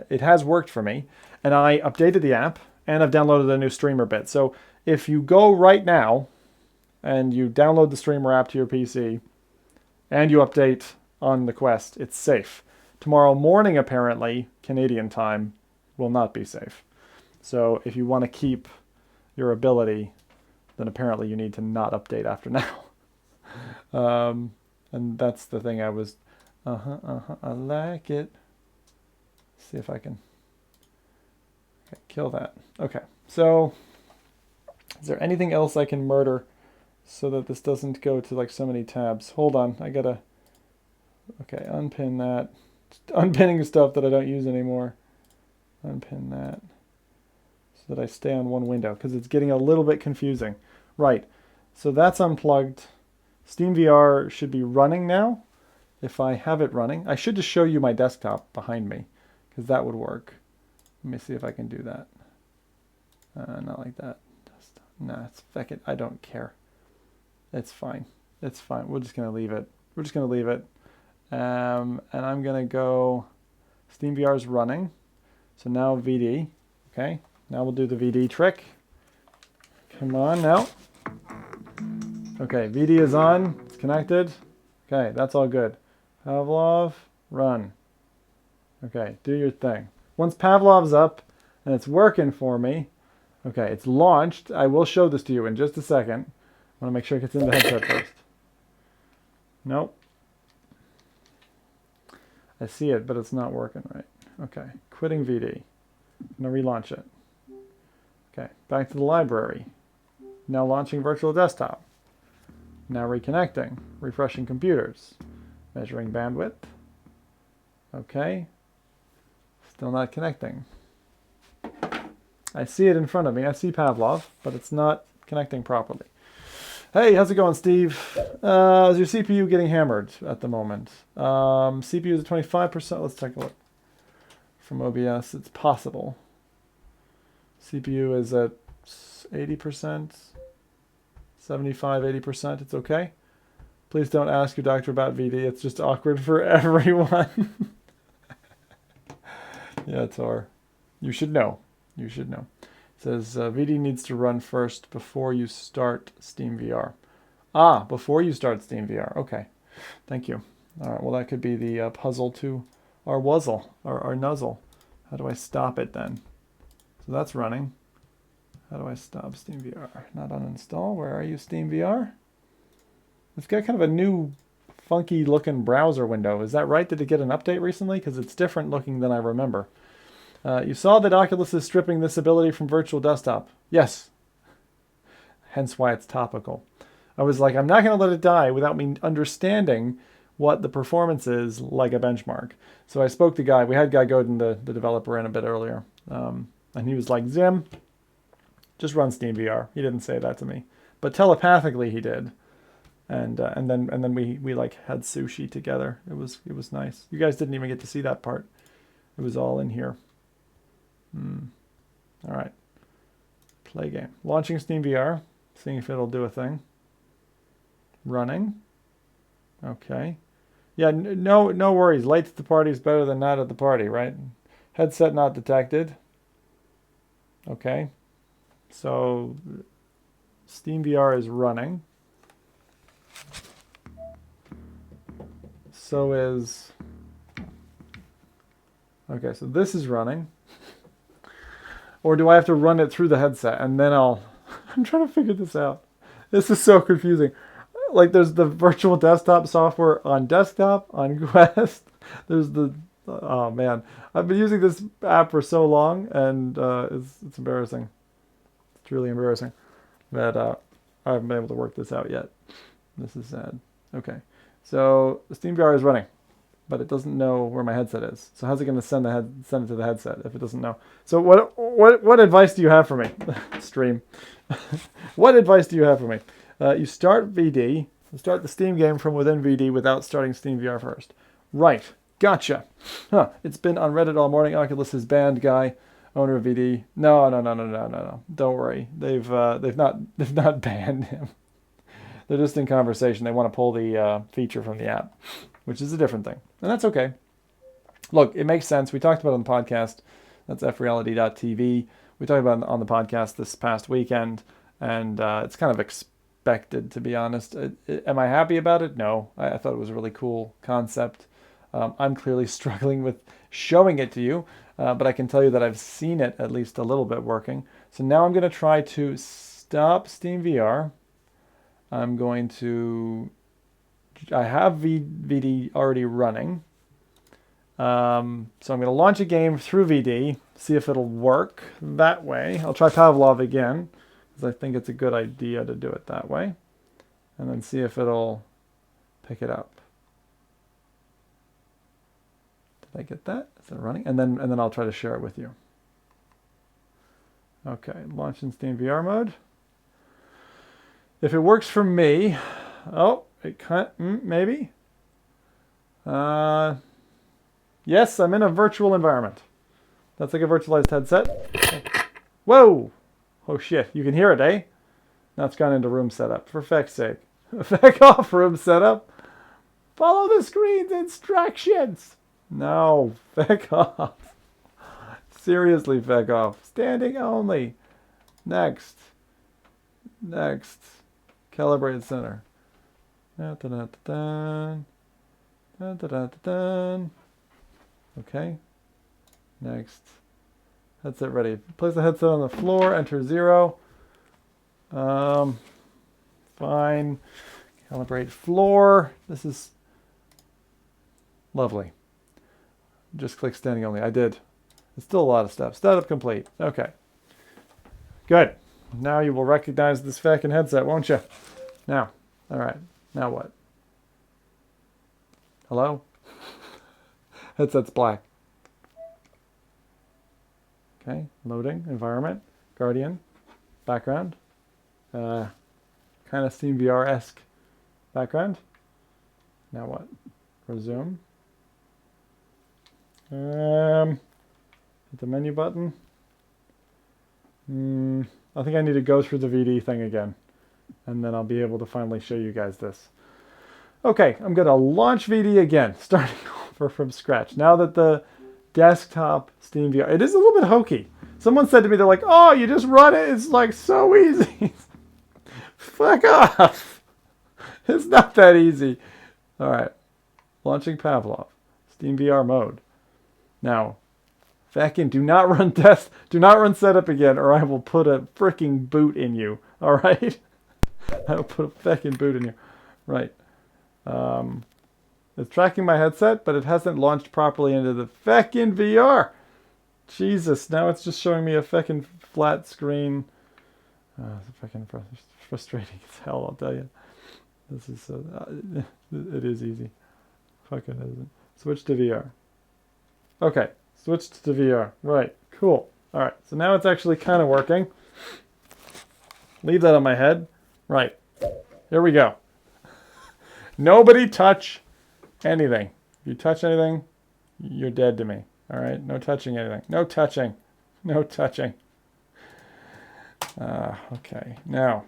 It has worked for me. And I updated the app, and I've downloaded a new streamer bit. So if you go right now, and you download the streamer app to your PC, and you update on the Quest, it's safe. Tomorrow morning, apparently, Canadian time, will not be safe. So if you want to keep your ability, then apparently you need to not update after now. And that's the thing I was... I like it. See if I can... Okay, kill that. Okay, so... Is there anything else I can murder so that this doesn't go to like so many tabs? Hold on, I gotta... Okay, unpin that. Unpinning stuff that I don't use anymore. Unpin that. So that I stay on one window, because it's getting a little bit confusing. Right, so that's unplugged. SteamVR should be running now. If I have it running. I should just show you my desktop behind me, because that would work. Let me see if I can do that. Not like that. Nah, it's fuck it. I don't care. It's fine. It's fine. We're just gonna leave it. We're just gonna leave it. And I'm gonna go. SteamVR is running. So now VD. Okay. Now we'll do the VD trick. Come on now. Okay, VD is on. It's connected. Okay, that's all good. Pavlov, run. Okay, do your thing. Once Pavlov's up and it's working for me, okay, it's launched. I will show this to you in just a second. I want to make sure it gets in the headset first. Nope. I see it, but it's not working right. Okay, quitting VD. I'm going to relaunch it. Okay, back to the library. Now launching virtual desktop. Now reconnecting, refreshing computers, measuring bandwidth. Okay, still not connecting. I see it in front of me. I see Pavlov, but it's not connecting properly. Hey, how's it going, Steve? Is your CPU getting hammered at the moment? CPU is at 25%. Let's take a look. From OBS, it's possible. CPU is at 80%. 75, 80%, it's okay. Please don't ask your doctor about VD. It's just awkward for everyone. Yeah, Tor. You should know. You should know. It says VD needs to run first before you start SteamVR. Ah, before you start SteamVR. Okay. Thank you. All right, well, that could be the puzzle to our wuzzle, our nuzzle. How do I stop it then? So that's running. How do I stop SteamVR? Not uninstall. Where are you, SteamVR? It's got kind of a new, funky looking browser window. Is that right? Did it get an update recently? Because it's different looking than I remember. You saw that Oculus is stripping this ability from virtual desktop. Yes. Hence why it's topical. I was like, I'm not going to let it die without me understanding what the performance is like a benchmark. So I spoke to Guy. We had Guy Godin, the developer, in a bit earlier. And he was like, Zim, just run SteamVR. He didn't say that to me, but telepathically he did. And then we like had sushi together. It was nice. You guys didn't even get to see that part. It was all in here. All right. Play game. Launching SteamVR. Seeing if it'll do a thing. Running. Okay. Yeah. No worries. Late to the party is better than not at the party, right? Headset not detected. Okay. So SteamVR is running. So is... Okay, so this is running. Or do I have to run it through the headset and then I'll... I'm trying to figure this out. This is so confusing. Like there's the virtual desktop software on desktop, on Quest. There's the... Oh man. I've been using this app for so long and it's embarrassing. It's really embarrassing that I haven't been able to work this out yet. This is sad. Okay. So SteamVR is running, but it doesn't know where my headset is. So how's it going to send it to the headset if it doesn't know? So what advice do you have for me? Stream. What advice do you have for me? You start VD. You start the Steam game from within VD without starting SteamVR first. Right. Gotcha. Huh. It's been on Reddit all morning. Oculus is banned, guy. Owner of VD. No. Don't worry. They've not banned him. They're just in conversation. They want to pull the feature from the app, which is a different thing. And that's okay. Look, it makes sense. We talked about it on the podcast. That's freality.tv. We talked about it on the podcast this past weekend, and it's kind of expected, to be honest. Am I happy about it? No. I thought it was a really cool concept. I'm clearly struggling with showing it to you, but I can tell you that I've seen it at least a little bit working. So now I'm going to try to stop SteamVR. I'm going to... I have VD already running. So I'm going to launch a game through VD, see if it'll work that way. I'll try Pavlov again, because I think it's a good idea to do it that way. And then see if it'll pick it up. Did I get that? Is it running? And then I'll try to share it with you. Okay, launch in SteamVR mode. If it works for me, oh, it can't, maybe. Yes, I'm in a virtual environment. That's like a virtualized headset. Whoa! Oh shit, you can hear it, eh? Now it's gone into room setup. For feck's sake. Feck off, room setup. Follow the screen's instructions. No, feck off. Seriously, feck off. Standing only. Next. Calibrate center. Okay. Next. Headset ready. Place the headset on the floor. Enter 0. Fine. Calibrate floor. This is lovely. Just click standing only. I did. It's still a lot of steps. Setup complete. Okay. Good. Now you will recognize this fucking headset, won't you? Now. All right. Now what? Hello? Headset's black. Okay. Loading. Environment. Guardian. Background. Kind of SteamVR-esque background. Now what? Resume. Hit the menu button. I think I need to go through the VD thing again, and then I'll be able to finally show you guys this. Okay, I'm going to launch VD again, starting over from scratch. Now that the desktop SteamVR, it is a little bit hokey. Someone said to me, they're like, oh, you just run it, it's like so easy. Fuck off. It's not that easy. All right, launching Pavlov, SteamVR mode. Now, fucking do not run setup again, or I will put a freaking boot in you. All right, I will put a fucking boot in you. Right. It's tracking my headset, but it hasn't launched properly into the fucking VR. Jesus, now it's just showing me a fucking flat screen. It's fucking frustrating as hell, I'll tell you. This is it is easy. Fucking isn't. Switch to VR. Okay, switched to VR. Right, cool. All right, so now it's actually kind of working. Leave that on my head. Right, here we go. Nobody touch anything. If you touch anything, you're dead to me. All right, no touching anything. No touching. No touching. Okay, now.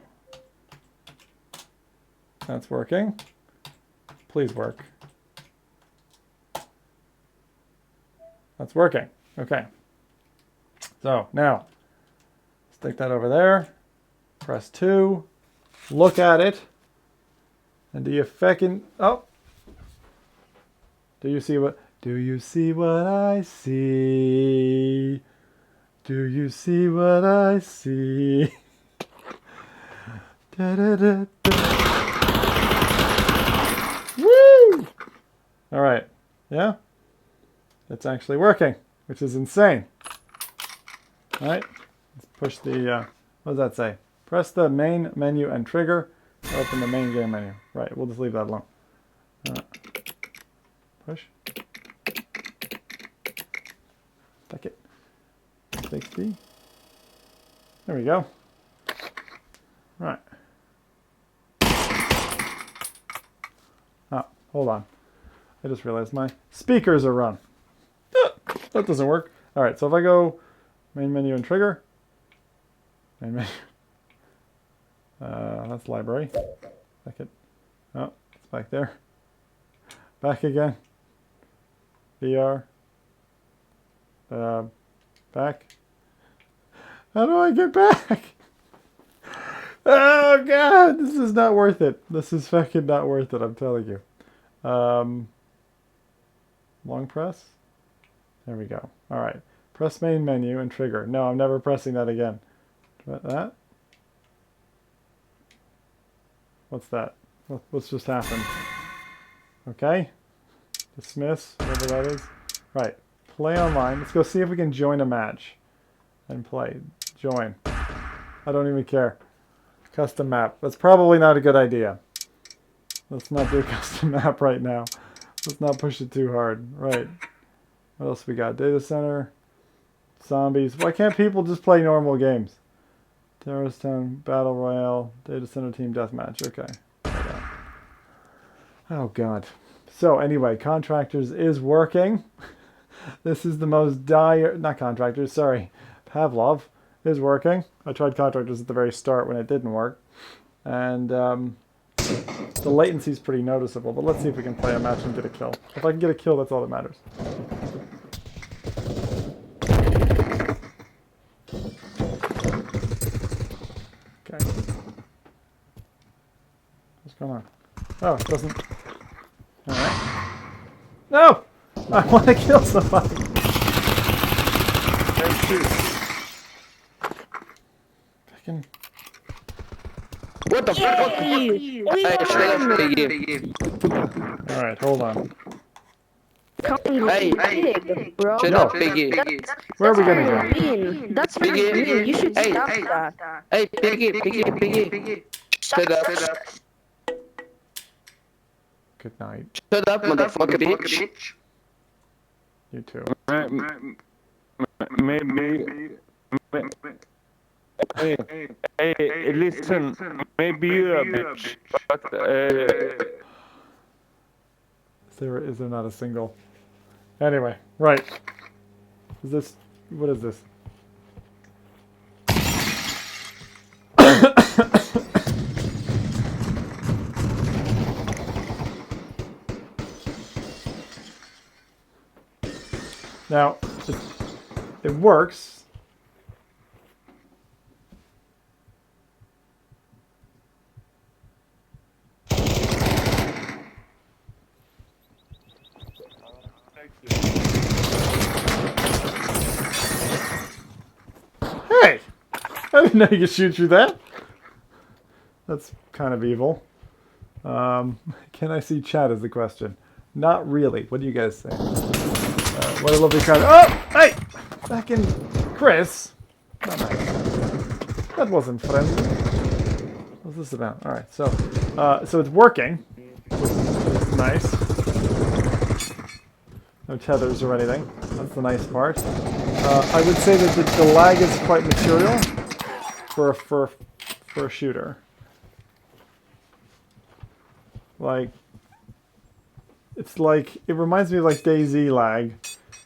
That's working. Please work. That's working. Okay. So now, stick that over there. Press 2. Look at it. And do you feckin'... Oh! Do you see what... Do you see what I see? Do you see what I see? Da, da, da, da. Woo! All right. Yeah? It's actually working, which is insane. All right. Let's push the... what does that say? Press the main menu and trigger to open the main game menu. Right. We'll just leave that alone. Push. Take it. 60. There we go. Right. Oh, hold on. I just realized my speakers are run. That doesn't work. Alright, so if I go main menu and trigger. Main menu. That's library. Back it. Oh, it's back there. Back again. VR. Back. How do I get back? Oh god, this is not worth it. This is fucking not worth it, I'm telling you. Long press. There we go. Alright. Press main menu and trigger. No, I'm never pressing that again. That? What's that? What's just happened? Okay. Dismiss, whatever that is. Right. Play online. Let's go see if we can join a match. And play. Join. I don't even care. Custom map. That's probably not a good idea. Let's not do a custom map right now. Let's not push it too hard. Right. What else we got? Data center. Zombies. Why can't people just play normal games? Terrorist Town, Battle Royale, Data Center Team Deathmatch. Okay. Oh god. So anyway, Contractors is working. This is the most dire... Not Contractors, sorry. Pavlov is working. I tried Contractors at the very start when it didn't work. And the latency is pretty noticeable, but let's see if we can play a match and get a kill. If I can get a kill, that's all that matters. Okay. What's going on? Oh, it doesn't... Alright. No! I want to kill somebody! Thank you. Fucking... What the fuck? Alright, hold on. Hey, Big, bro. shut up, Piggy. Where are we gonna go? Mean. That's really mean. You should stop that. Hey, Piggy. Shut up. Good night. Shut up, motherfucker, bitch. You too. Maybe. Hey, listen. Maybe you're a bitch, but Is there not a single? Anyway, right. Is this... What is this? Now, it works. Hey! I didn't know you could shoot through that. That's kind of evil. Can I see chat is the question. Not really. What do you guys think? What a lovely crowd. Oh! Hey! Fucking Chris! Not nice. That wasn't friendly. What's this about? Alright, so it's working. It's nice. No tethers or anything. That's the nice part. I would say that the lag is quite material for a shooter. Like, it's like, it reminds me of like DayZ lag,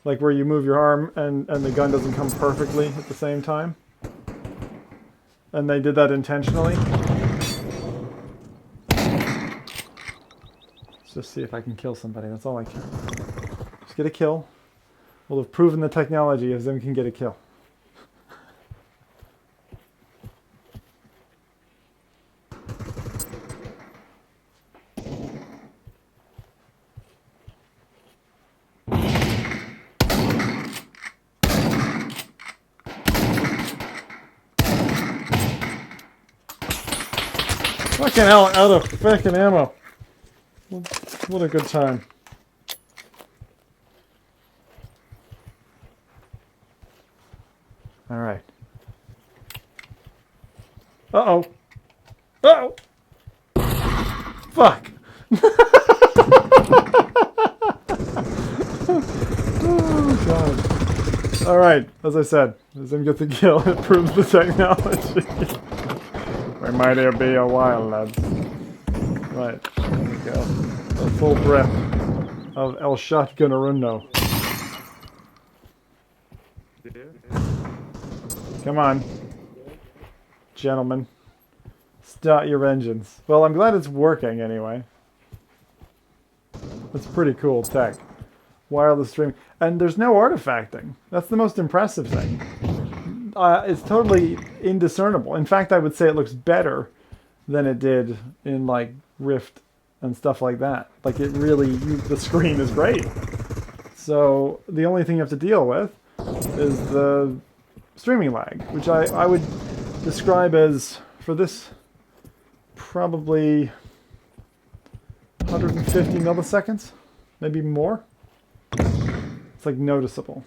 like where you move your arm and the gun doesn't come perfectly at the same time. And they did that intentionally. Let's just see if I can kill somebody. That's all I care. Just get a kill. We'll have proven the technology as them can get a kill. Fucking hell, out of fucking ammo. What a good time. Alright. Uh-oh. Uh-oh! Fuck! Oh, God. Alright, as I said, as him get the kill, it proves the technology. We might here be a while, lads. Right, there we go. A full breath. of El Shotgunarundo. Come on, gentlemen. Start your engines. Well, I'm glad it's working anyway. That's pretty cool tech. Wireless streaming. And there's no artifacting. That's the most impressive thing. It's totally indiscernible. In fact, I would say it looks better than it did in like Rift and stuff like that. Like it really, the screen is great. So the only thing you have to deal with is the streaming lag, which I would describe as, for this, probably 150 milliseconds, maybe more. It's like noticeable.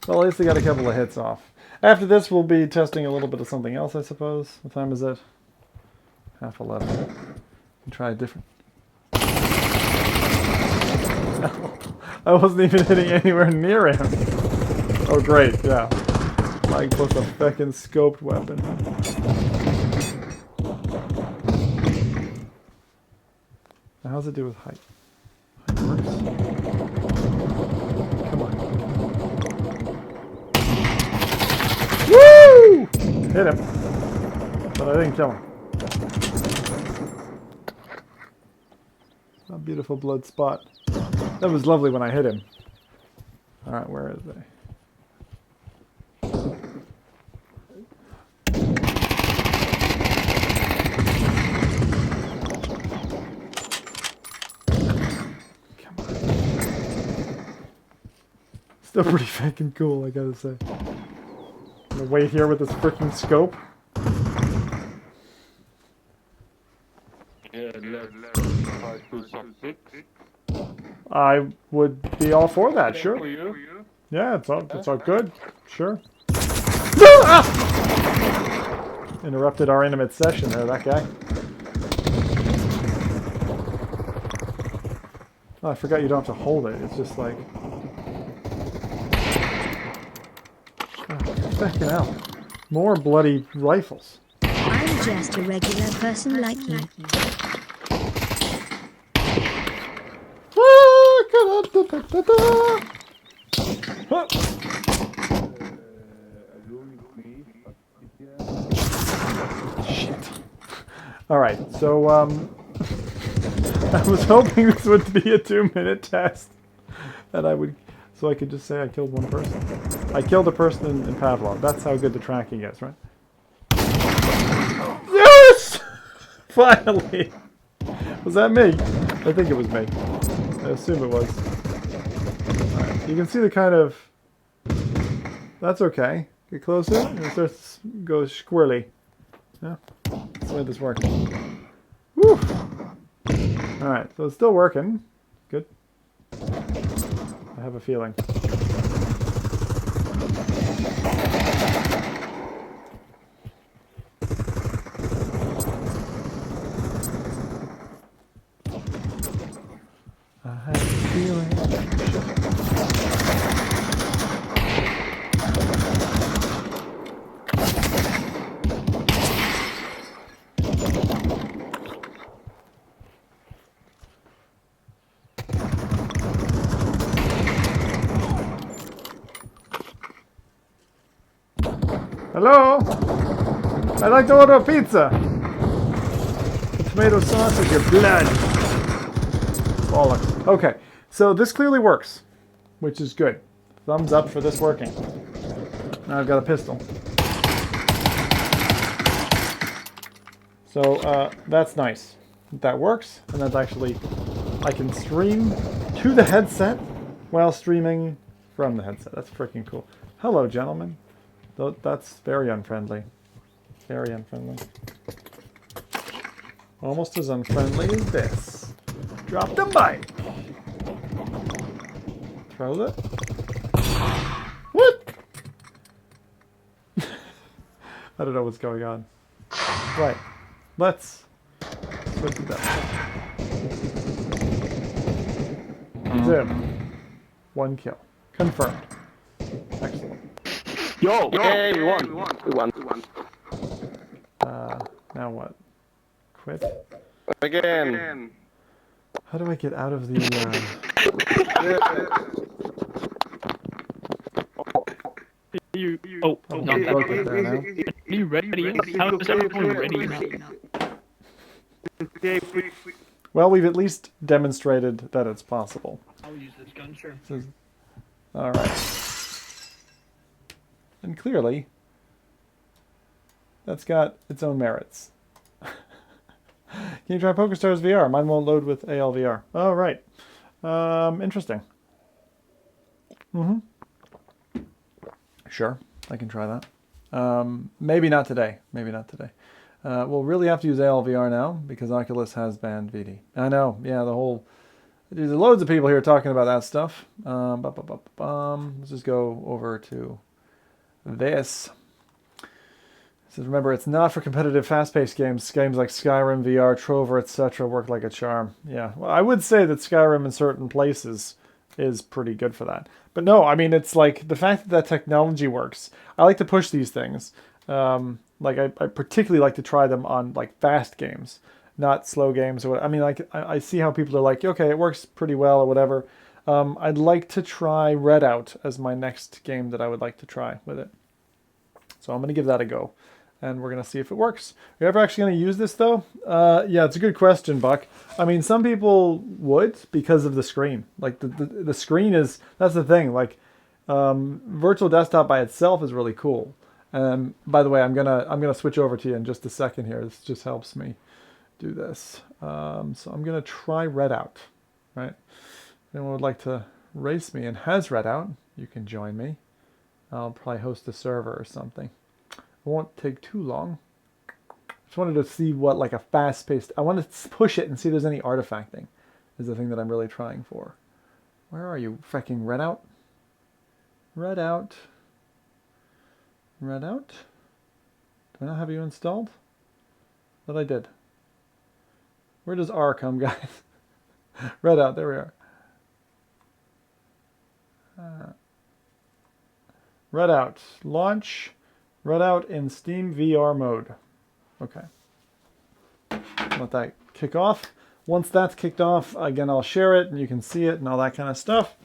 Well, at least they got a couple of hits off. After this, we'll be testing a little bit of something else, I suppose. What time is it? 11:30. We'll try a different... I wasn't even hitting anywhere near him. Oh, great, yeah. Mike plus a feckin' scoped weapon. Now, how's it do with height? Height works. Come on. Woo! Hit him. But I didn't kill him. A beautiful blood spot. That was lovely when I hit him. Alright, where is they? Come on. Still pretty fucking cool, I gotta say. I'm gonna wait here with this freaking scope. Yeah, let's try to succeed. I would be all for that, sure. For you? Yeah, it's all good. Sure. Interrupted our intimate session there, that guy. Oh, I forgot you don't have to hold it. It's just like... Oh, fucking hell. More bloody rifles. I'm just a regular person like you. Shit. Alright, so, I was hoping this would be a 2-minute test. And so I could just say I killed one person. I killed a person in Pavlov. That's how good the tracking is, right? Yes! Finally! Was that me? I think it was me. I assume it was. Right. You can see the kind of... That's okay. Get closer, and it starts to go squirrely. Yeah, that's the way this works. Woo! Alright, so it's still working. Good. I have a feeling. I have a feeling. Hello? I'd like to order a pizza. The tomato sauce is your blood. Bollocks. Okay, so this clearly works, which is good. Thumbs up for this working. Now I've got a pistol. So that's nice. That works, and that's actually... I can stream to the headset while streaming from the headset. That's freaking cool. Hello, gentlemen. That's very unfriendly. Very unfriendly. Almost as unfriendly as this. Drop the mic. Throw it. What? I don't know what's going on. Right. Let's switch it up. did. 1 kill. Confirmed. Excellent. Yo! Hey, we won. We won. Now what? Quit? Again. How do I get out of the... Oh, Oh, no, you that's broke it there now. Are you ready? How is everyone ready now? Well, we've at least demonstrated that it's possible. I'll use this gun, sure. Alright. And clearly, that's got its own merits. Can you try PokerStars VR? Mine won't load with ALVR. Oh, right. Interesting. Sure, I can try that. Maybe not today. Maybe not today. We'll really have to use ALVR now because Oculus has banned VD. I know. Yeah, there's loads of people here talking about that stuff. Let's just go over to this. So remember, it's not for competitive, fast-paced games. Games like Skyrim, VR, Trover, etc. work like a charm. Yeah, well, I would say that Skyrim in certain places is pretty good for that. But no, I mean, it's like the fact that that technology works. I like to push these things. Like I particularly like to try them on like fast games, not slow games. Or I mean, like I see how people are like, okay, it works pretty well or whatever. I'd like to try Redout as my next game that I would like to try with it. So I'm going to give that a go. And we're going to see if it works. Are you ever actually going to use this, though? Yeah, it's a good question, Buck. I mean, some people would because of the screen. Like, the screen is... That's the thing. Like, virtual desktop by itself is really cool. By the way, I'm gonna switch over to you in just a second here. This just helps me do this. So I'm going to try Redout, right? If anyone would like to race me and has Redout, you can join me. I'll probably host a server or something. It won't take too long. Just wanted to see what like a fast-paced... I want to push it and see if there's any artifacting. Is the thing that I'm really trying for. Where are you? Fricking Redout? Redout. Redout? Do I not have you installed? But I did. Where does R come, guys? Redout, there we are. Redout. Launch... Redout in SteamVR mode. Okay. Let that kick off. Once that's kicked off, again, I'll share it and you can see it and all that kind of stuff.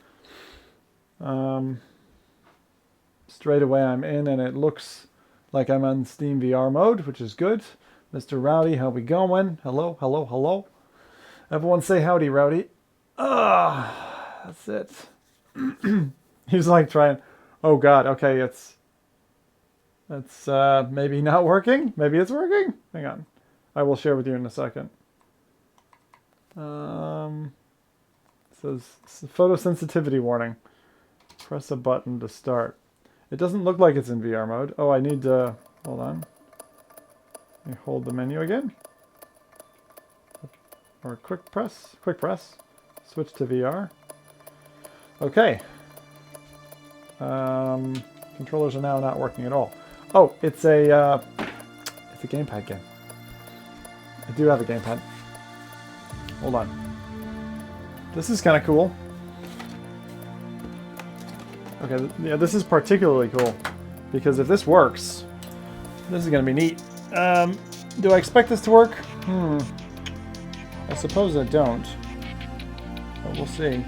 Straight away I'm in and it looks like I'm on SteamVR mode, which is good. Mr. Rowdy, how we going? Hello, hello, hello. Everyone say howdy, Rowdy. Ah, that's it. He's like trying... Oh, God. Okay, it's maybe not working. Maybe it's working. Hang on. I will share with you in a second. It says photosensitivity warning. Press a button to start. It doesn't look like it's in VR mode. Oh, I need to... Hold on. Let me hold the menu again. Or quick press. Quick press. Switch to VR. Okay. Controllers are now not working at all. Oh, it's a gamepad game. I do have a gamepad. Hold on. This is kind of cool. Okay, yeah, this is particularly cool because if this works, this is going to be neat. Do I expect this to work? I suppose I don't, but we'll see.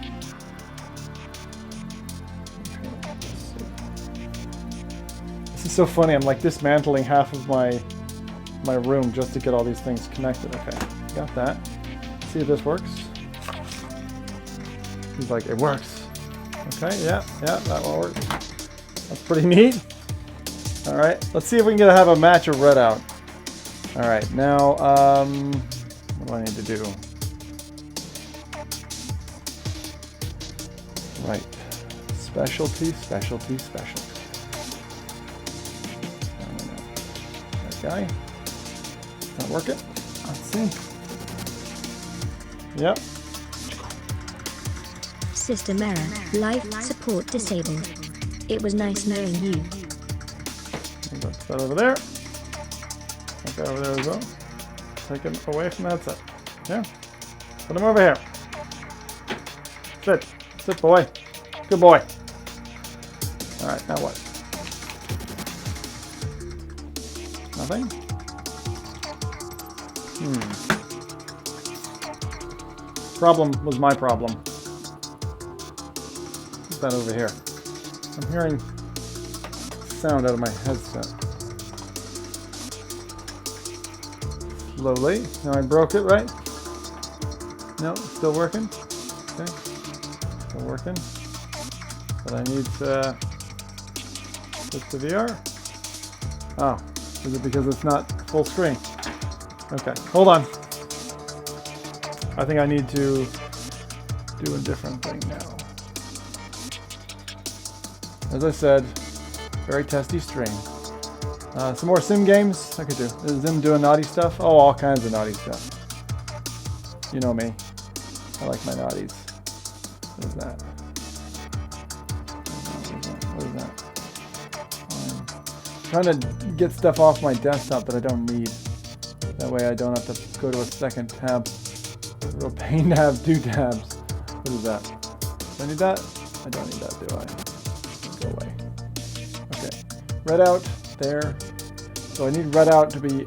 This is so funny. I'm like dismantling half of my room just to get all these things connected. Okay, got that. See if this works. He's like, it works. Okay, yeah, that will work. That's pretty neat. All right, let's see if we can have a match of Redout. All right, now, what do I need to do? Right, specialty. That guy. Not working. Let's see. Yep. System error. Life support disabled. It was nice knowing you. Put that over there. That guy over there as well. Take him away from the headset. Yeah. Put him over here. Sit. Sit, boy. Good boy. Alright, now what? Nothing? Problem was my problem. What's that over here? I'm hearing sound out of my headset. Slowly. Now I broke it, right? No, still working? Okay. Still working. But I need to switch to VR. Oh, is it because it's not full screen? Okay, hold on. I think I need to do a different thing now. As I said, very testy stream. Some more sim games I could do. Is Zim doing naughty stuff? Oh, all kinds of naughty stuff. You know me. I like my naughties. What is that? What is that? I'm trying to get stuff off my desktop that I don't need. That way I don't have to go to a second tab. It's a real pain to have two tabs. What is that? Do I need that? I don't need that, do I? Go away. Okay. Red out there. So I need red out to be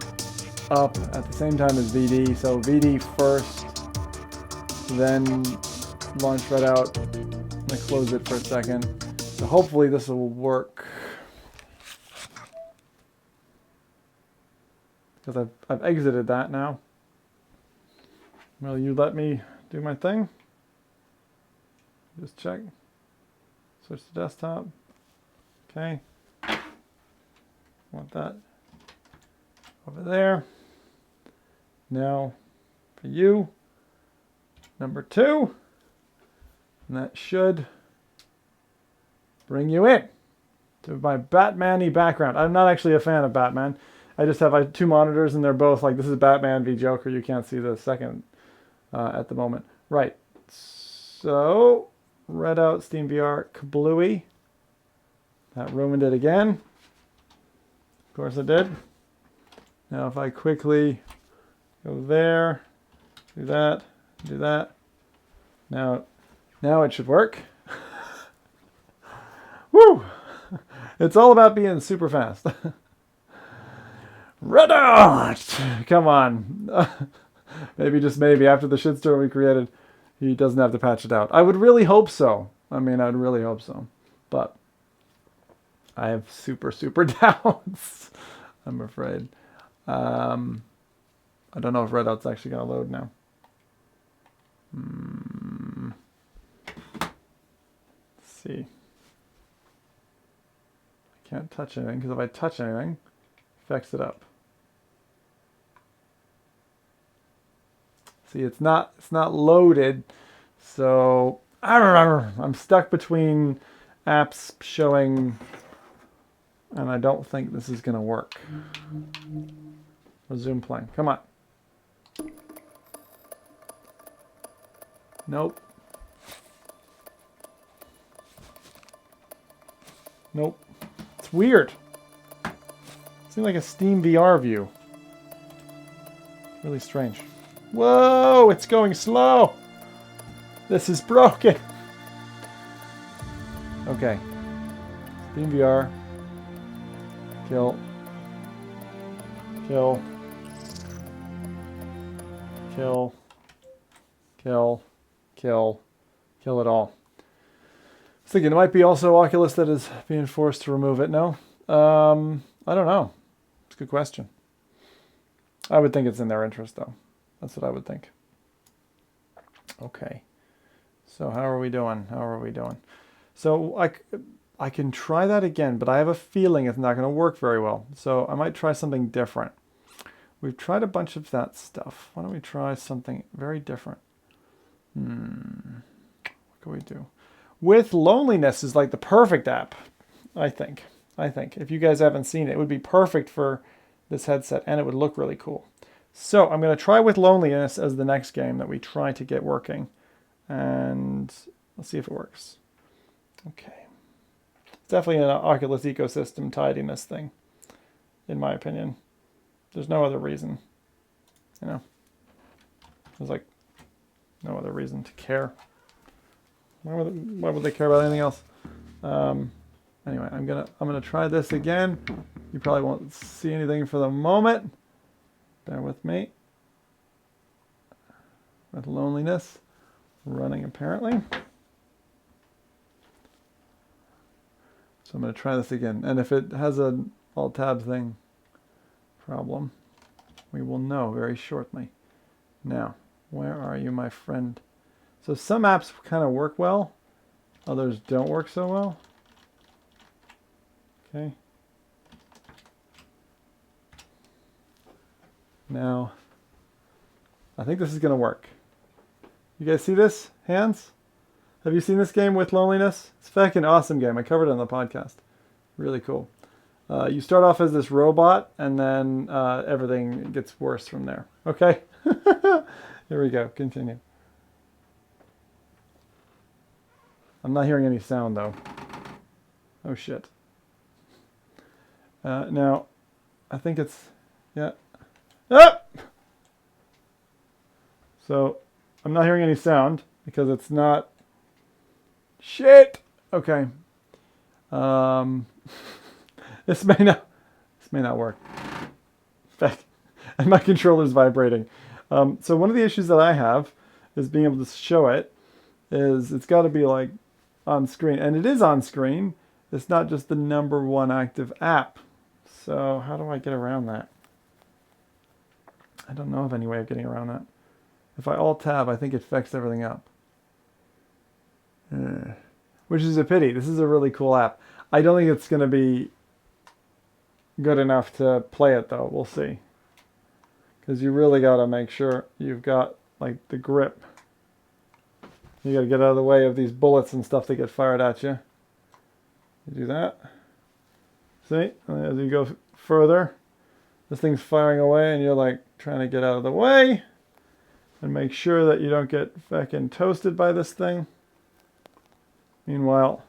up at the same time as VD. So VD first, then launch red out. I'm gonna close it for a second. So hopefully this will work. Because I've exited that now. Will you let me do my thing? Just check. Switch to desktop. Okay. Want that over there. Now for you, number 2. And that should bring you in to my Batman-y background. I'm not actually a fan of Batman. I just have 2 monitors and they're both like, this is Batman v Joker. You can't see the second at the moment. Right. So, red out SteamVR kablooey. That ruined it again. Of course it did. Now if I quickly go there, do that, do that. Now it should work. Woo! It's all about being super fast. Red out! Come on. Maybe, just maybe, after the shitstorm we created, he doesn't have to patch it out. I would really hope so. I mean, I'd really hope so. But I have super doubts, I'm afraid. I don't know if red out's actually going to load now. Let's see. I can't touch anything, because if I touch anything, it affects it up. See, it's not loaded, so I don't know. I'm stuck between apps showing, and I don't think this is going to work. Resume playing. Come on. Nope. Nope. It's weird. Seems like a SteamVR view. Really strange. Whoa, it's going slow. This is broken. Okay. SteamVR. Kill. Kill. Kill. Kill. Kill. Kill it all. I was thinking it might be also Oculus that is being forced to remove it. No? I don't know. It's a good question. I would think it's in their interest, though. That's what I would think. Okay. So how are we doing? How are we doing? So I can try that again, but I have a feeling it's not going to work very well. So I might try something different. We've tried a bunch of that stuff. Why don't we try something very different? What can we do? With Loneliness is like the perfect app, I think. If you guys haven't seen it, it would be perfect for this headset, and it would look really cool. So I'm going to try With Loneliness as the next game that we try to get working. And let's see if it works. Okay. It's definitely an Oculus ecosystem tidiness thing, in my opinion. There's no other reason. You know? There's like no other reason to care. Why would they care about anything else? Anyway, I'm gonna try this again. You probably won't see anything for the moment. Bear with me. With loneliness running apparently. So I'm gonna try this again. And if it has an alt tab thing problem, we will know very shortly. Now, where are you, my friend? So some apps kind of work well, others don't work so well. Okay. Now, I think this is going to work. You guys see this? Hands? Have you seen this game with loneliness? It's a fucking awesome game. I covered it on the podcast. Really cool. You start off as this robot, and then everything gets worse from there. Okay? Here we go. Continue. I'm not hearing any sound, though. Oh, shit. Now, I think it's... Yeah. Ah! So, I'm not hearing any sound, because it's not... Shit! Okay. This may not work. In fact, and my controller's vibrating. So one of the issues that I have is being able to show it is it's got to be like on screen, and it is on screen. It's not just the #1 active app. So how do I get around that? I don't know of any way of getting around that. If I alt tab, I think it fucks everything up. Which is a pity. This is a really cool app. I don't think it's going to be good enough to play it though. We'll see. Because you really got to make sure you've got like the grip. You got to get out of the way of these bullets and stuff that get fired at you. You do that. See? And as you go further, this thing's firing away and you're like trying to get out of the way. And make sure that you don't get fucking toasted by this thing. Meanwhile,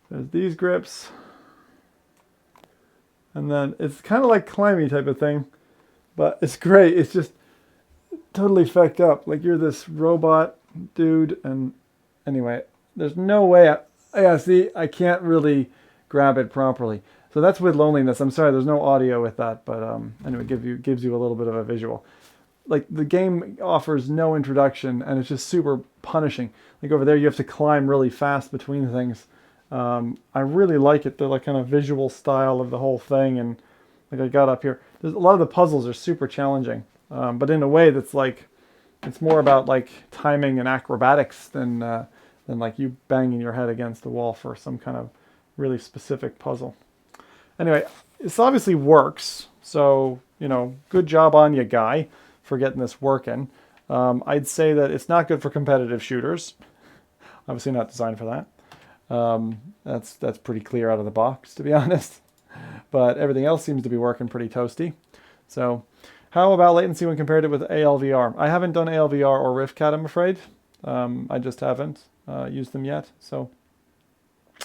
there's these grips. And then it's kind of like climby type of thing. But it's great. It's just totally fucked up. Like you're this robot dude. And anyway, there's no way. Yeah, see, I can't really grab it properly. So that's with loneliness. I'm sorry, there's no audio with that. But anyway, gives you a little bit of a visual. Like the game offers no introduction. And it's just super punishing. Like over there, you have to climb really fast between things. I really like it. The like kind of visual style of the whole thing. And like I got up here. There's a lot of the puzzles are super challenging, but in a way that's like, it's more about like timing and acrobatics than like you banging your head against the wall for some kind of really specific puzzle. Anyway, this obviously works. So, you know, good job on you, guy, for getting this working. I'd say that it's not good for competitive shooters. Obviously not designed for that. That's pretty clear out of the box, to be honest. But everything else seems to be working pretty toasty. So how about latency when compared it with ALVR? I haven't done ALVR or RiftCat, I'm afraid. I just haven't used them yet. So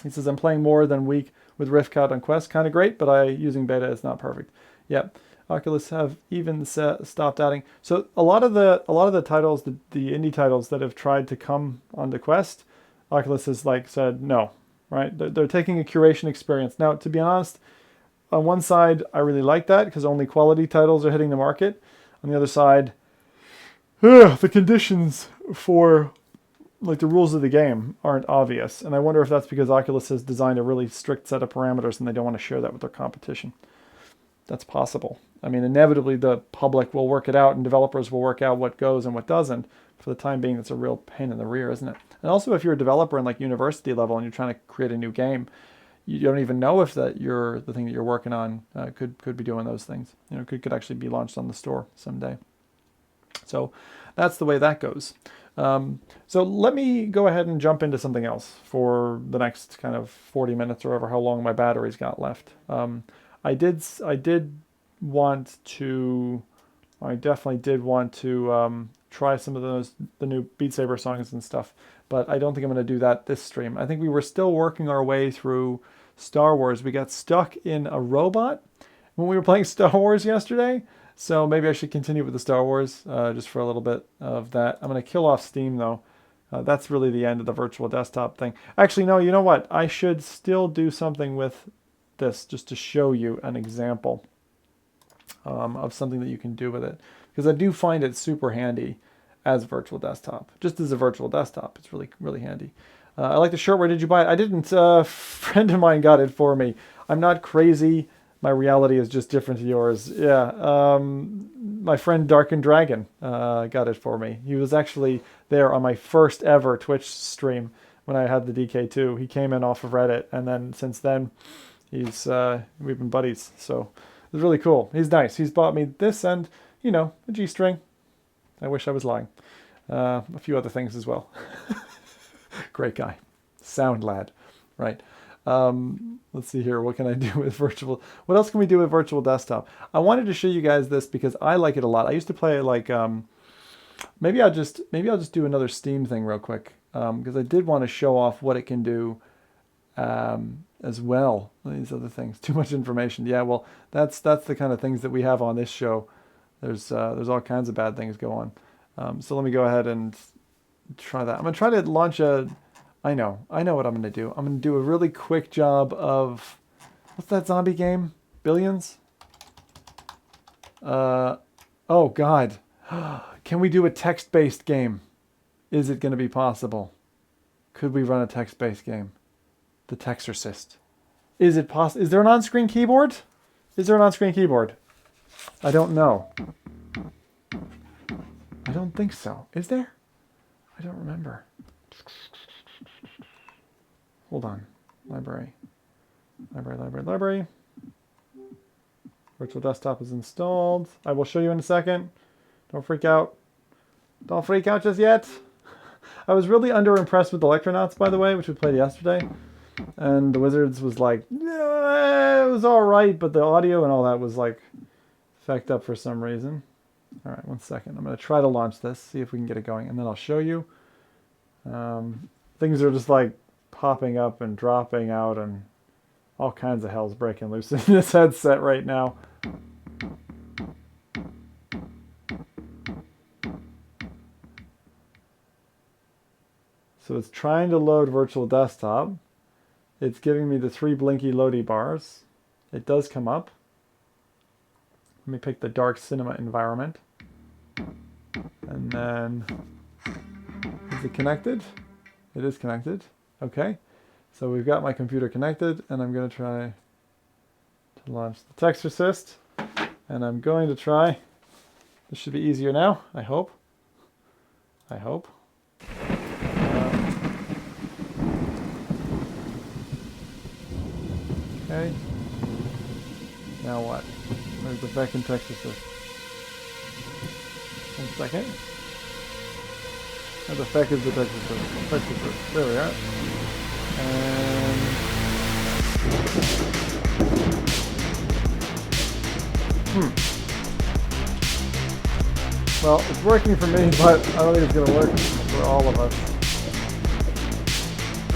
he says, I'm playing more than week with RiftCat on Quest. Kind of great, but using beta is not perfect. Yep. Oculus have even stopped adding. So a lot of the titles, the indie titles that have tried to come onto Quest, Oculus has like said no, right? They're taking a curation experience. Now, to be honest, on one side, I really like that because only quality titles are hitting the market. On the other side, the conditions for like the rules of the game aren't obvious. And I wonder if that's because Oculus has designed a really strict set of parameters and they don't want to share that with their competition. That's possible. I mean, inevitably the public will work it out and developers will work out what goes and what doesn't. For the time being, it's a real pain in the rear, isn't it? And also, if you're a developer in like university level and you're trying to create a new game, you don't even know if the thing that you're working on could be doing those things. You know, could actually be launched on the store someday. So that's the way that goes. So let me go ahead and jump into something else for the next kind of 40 minutes or however how long my battery's got left. I definitely did want to try some of the new Beat Saber songs and stuff, but I don't think I'm going to do that this stream. I think we were still working our way through Star Wars. We got stuck in a robot when we were playing Star Wars yesterday, so maybe I should continue with the Star Wars just for a little bit of that. I'm going to kill off Steam though, That's really the end of the virtual desktop thing. Actually, no, you know what? I should still do something with this just to show you an example of something that you can do with it. Because I do find it super handy as a virtual desktop. Just as a virtual desktop, it's really, really handy. I like the shirt. Where did you buy it? I didn't. A friend of mine got it for me. I'm not crazy. My reality is just different to yours. Yeah. My friend Darkened Dragon got it for me. He was actually there on my first ever Twitch stream when I had the DK2. He came in off of Reddit, and then since then, we've been buddies. So it was really cool. He's nice. He's bought me this and, you know, a G-string. I wish I was lying. A few other things as well. Great guy. Sound lad. Right. Let's see here. What can I do with virtual? What else can we do with virtual desktop? I wanted to show you guys this because I like it a lot. I used to play it like, maybe I'll just do another Steam thing real quick. Because I did want to show off what it can do as well. These other things. Too much information. Yeah, well, that's the kind of things that we have on this show. There's all kinds of bad things go on. So let me go ahead and try that. I'm going to try to launch a... I know what I'm going to do. I'm going to do a really quick job of... What's that zombie game? Billions? Oh, God. Can we do a text-based game? Is it going to be possible? Could we run a text-based game? The Texorcist. Is it possible? Is there an on-screen keyboard? Is there an on-screen keyboard? I don't know. I don't think so. Is there? I don't remember. Hold on. Library. Library. Virtual desktop is installed. I will show you in a second. Don't freak out. Don't freak out just yet. I was really underimpressed with Electronauts, by the way, which we played yesterday. And the Wizards was like, yeah, it was alright, but the audio and all that was like fecked up for some reason. Alright, 1 second. I'm going to try to launch this, see if we can get it going, and then I'll show you. Things are just like popping up and dropping out, and all kinds of hell's breaking loose in this headset right now. So it's trying to load virtual desktop. It's giving me the 3 blinky loady bars. It does come up. Let me pick the dark cinema environment. And then, is it connected? It is connected. Okay. So we've got my computer connected, and I'm going to try to launch the Texorcist. And I'm going to try, this should be easier now, I hope. Okay. Now what? Where's the back in Texorcist? 1 second. Where the heck is the Texorcist? There we are. And... Well, it's working for me, but I don't think it's going to work for all of us.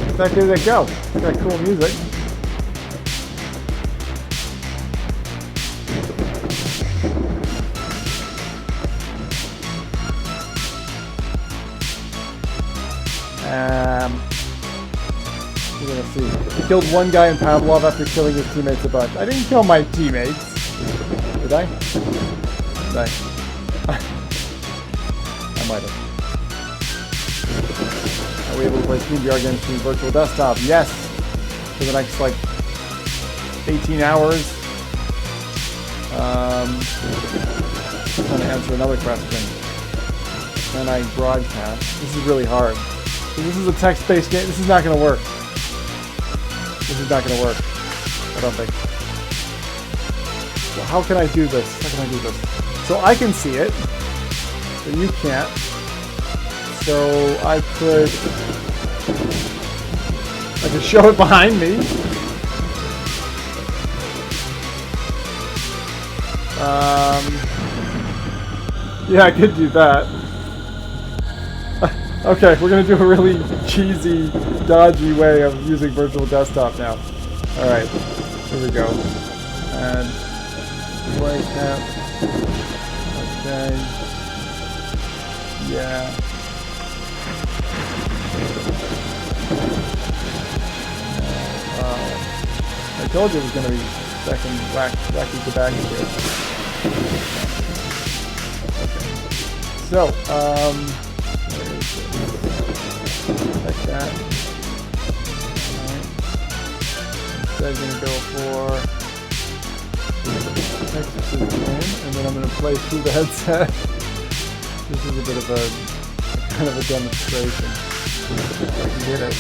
In fact, here they go. It's got cool music. We're gonna see. He killed one guy in Pavlov after killing his teammates a bunch. I didn't kill my teammates. Did I? Did I? I might have. Are we able to play SteamVR games through virtual desktop? Yes! For the next, like, 18 hours. Trying to answer another question. Can I broadcast? This is really hard. This is a text-based game. This is not going to work. This is not going to work. I don't think. Well, how can I do this? How can I do this? So I can see it, but you can't. So I could show it behind me. Yeah, I could do that. Okay, we're going to do a really cheesy, dodgy way of using virtual desktop now. Alright, here we go. And white cap. Okay. Yeah. I told you it was going to be second wacky tobacco here. Okay. So, where is it? Like that. Alright. Instead, I'm going to go for Texas is in, and then I'm going to play through the headset. This is a bit of a kind of a demonstration. If I can get it.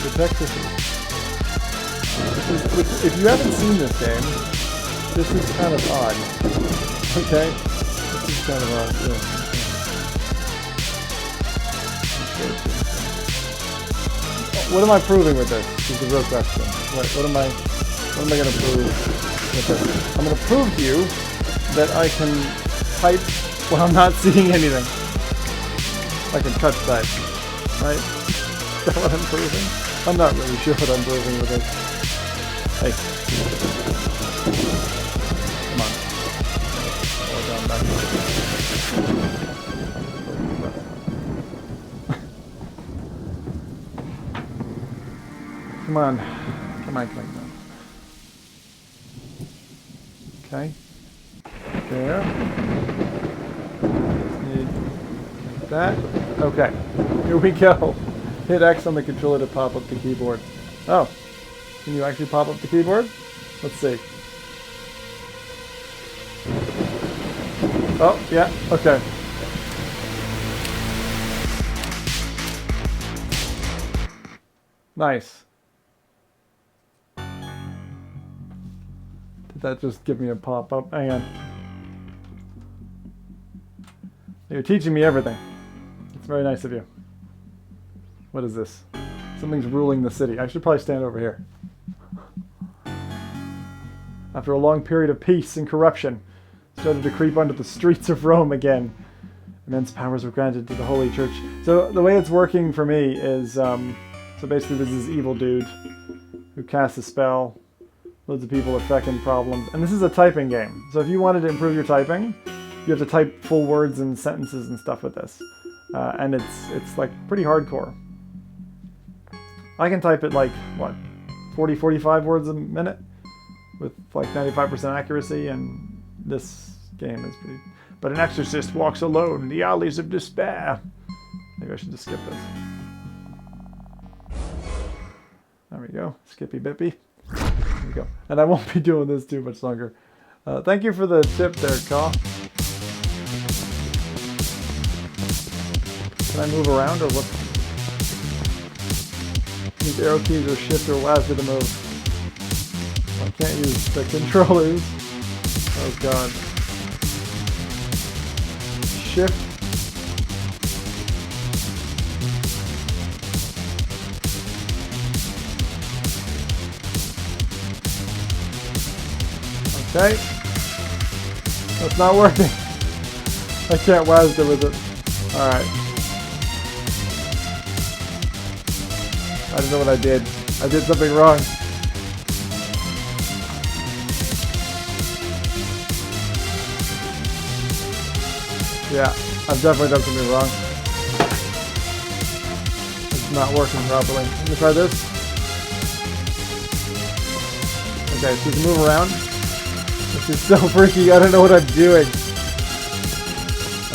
The Texas if you haven't seen this game, this is kind of odd. Okay? This is kind of odd. Yeah. What am I proving with this? Is the real question. What am I going to prove with this? I'm going to prove to you that I can type while I'm not seeing anything. I can touch type. Right? Is that what I'm proving? I'm not really sure what I'm proving with this. Hey. Come on. Hold on back. Come on. Come on. Okay. There. Need that. Okay. Here we go. Hit X on the controller to pop up the keyboard. Oh, can you actually pop up the keyboard? Let's see. Oh, yeah, okay. Nice. Did that just give me a pop-up? Hang on. You're teaching me everything. It's very nice of you. What is this? Something's ruling the city. I should probably stand over here. After a long period of peace and corruption, started to creep onto the streets of Rome again. Immense powers were granted to the Holy Church. So the way it's working for me is, so basically there's this evil dude who casts a spell. Loads of people are fecking problems. And this is a typing game. So if you wanted to improve your typing, you have to type full words and sentences and stuff with this. And it's like pretty hardcore. I can type it like, what, 40, 45 words a minute with like 95% accuracy, and this game is pretty... But an exorcist walks alone in the alleys of despair. Maybe I should just skip this. There we go. Skippy bippy. There we go. And I won't be doing this too much longer. Thank you for the tip there, Kaw. Can I move around, or what? These arrow keys are shift or WASD to move. I can't use the controllers. Oh god. Shift. Okay. That's not working. I can't WASD with it. Alright. I don't know what I did. I did something wrong. Yeah, I've definitely done something wrong. It's not working properly. Let me try this. Okay, so you can move around. This is so freaky, I don't know what I'm doing.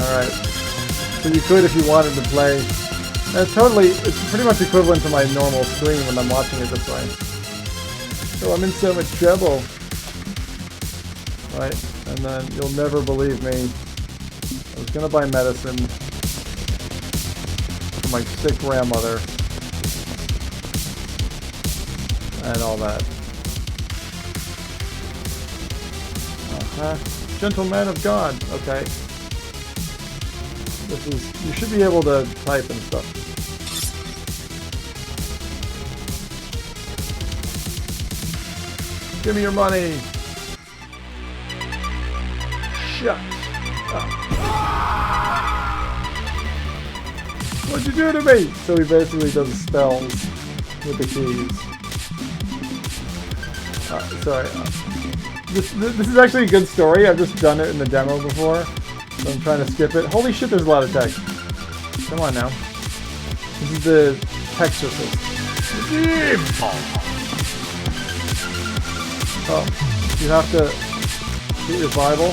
Alright. So you could if you wanted to play. And it's pretty much equivalent to my normal screen when I'm watching it this way. So I'm in so much trouble. Right, and then you'll never believe me. I was gonna buy medicine for my sick grandmother. And all that. Gentleman of God. Okay. This is, you should be able to type and stuff. Give me your money. Shut up. What'd you do to me? So he basically does spells with the keys. Sorry. This is actually a good story. I've just done it in the demo before. So I'm trying to skip it. Holy shit, there's a lot of text. Come on now. This is the text surface. Oh, you have to get your Bible.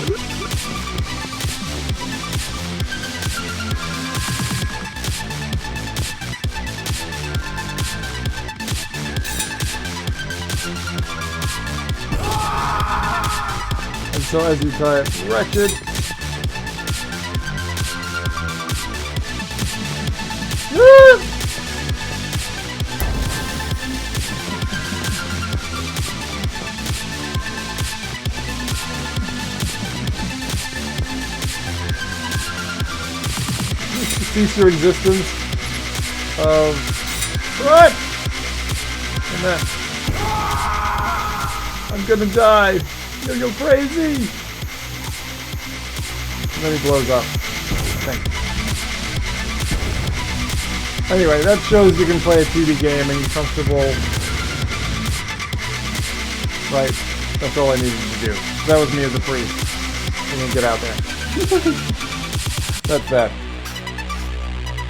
And so as you type wretched, cease your existence of what? And then I'm gonna die. You're crazy. And then he blows up. Anyway, that shows you can play a 2D game and you're comfortable. Right. That's all I needed to do. That was me as a priest. And then get out there. That's that.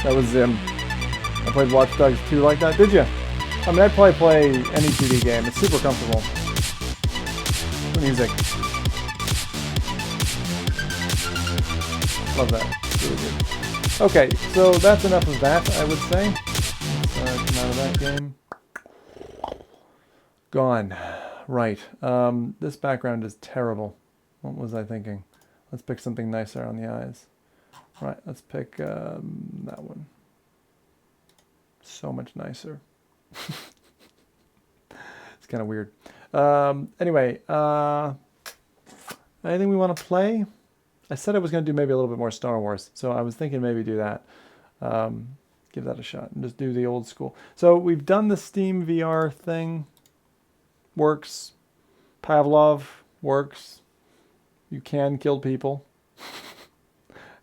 That was Zim. I played Watch Dogs 2 like that. Did you? I mean, I'd probably play any 2D game. It's super comfortable. The music. Love that. It's really good. Okay, so that's enough of that, I would say. Let's come out of that game. Gone. Right. This background is terrible. What was I thinking? Let's pick something nicer on the eyes. Right, let's pick that one. So much nicer. It's kind of weird. Anyway, anything we want to play? I said I was going to do maybe a little bit more Star Wars, so I was thinking maybe do that. Give that a shot and just do the old school. So we've done the SteamVR thing. Works. Pavlov works. You can kill people.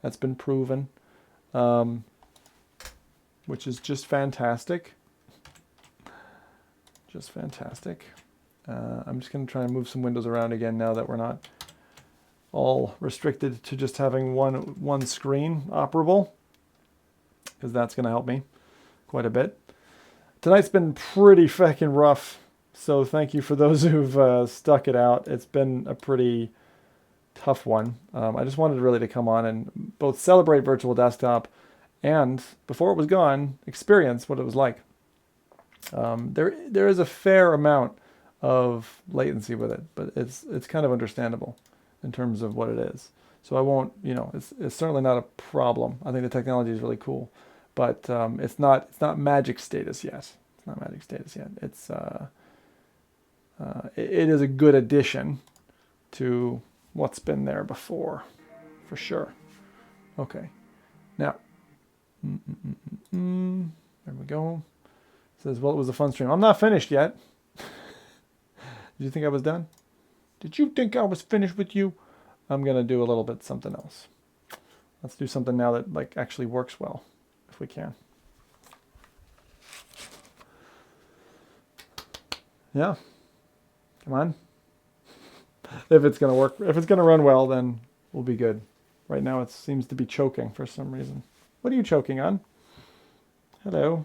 That's been proven. Which is just fantastic. Just fantastic. I'm just going to try and move some windows around again now that we're not all restricted to just having one screen operable, because that's going to help me quite a bit. Tonight's been pretty fucking rough, so thank you for those who've stuck it out. It's been a pretty tough one. I just wanted really to come on and both celebrate Virtual Desktop and, before it was gone, experience what it was like. There is a fair amount of latency with it, but it's kind of understandable in terms of what it is. So I won't, it's certainly not a problem. I think the technology is really cool, but it's not magic status yet. It's not magic status yet. It's it is a good addition to what's been there before, for sure. Okay, now there we go. It says, well, it was a fun stream. I'm not finished yet. Did you think I was done? Did you think I was finished with you? I'm gonna do a little bit something else. Let's do something now that actually works well, if we can. Yeah, come on. If it's gonna work, if it's gonna run well, then we'll be good. Right now it seems to be choking for some reason. What are you choking on? Hello.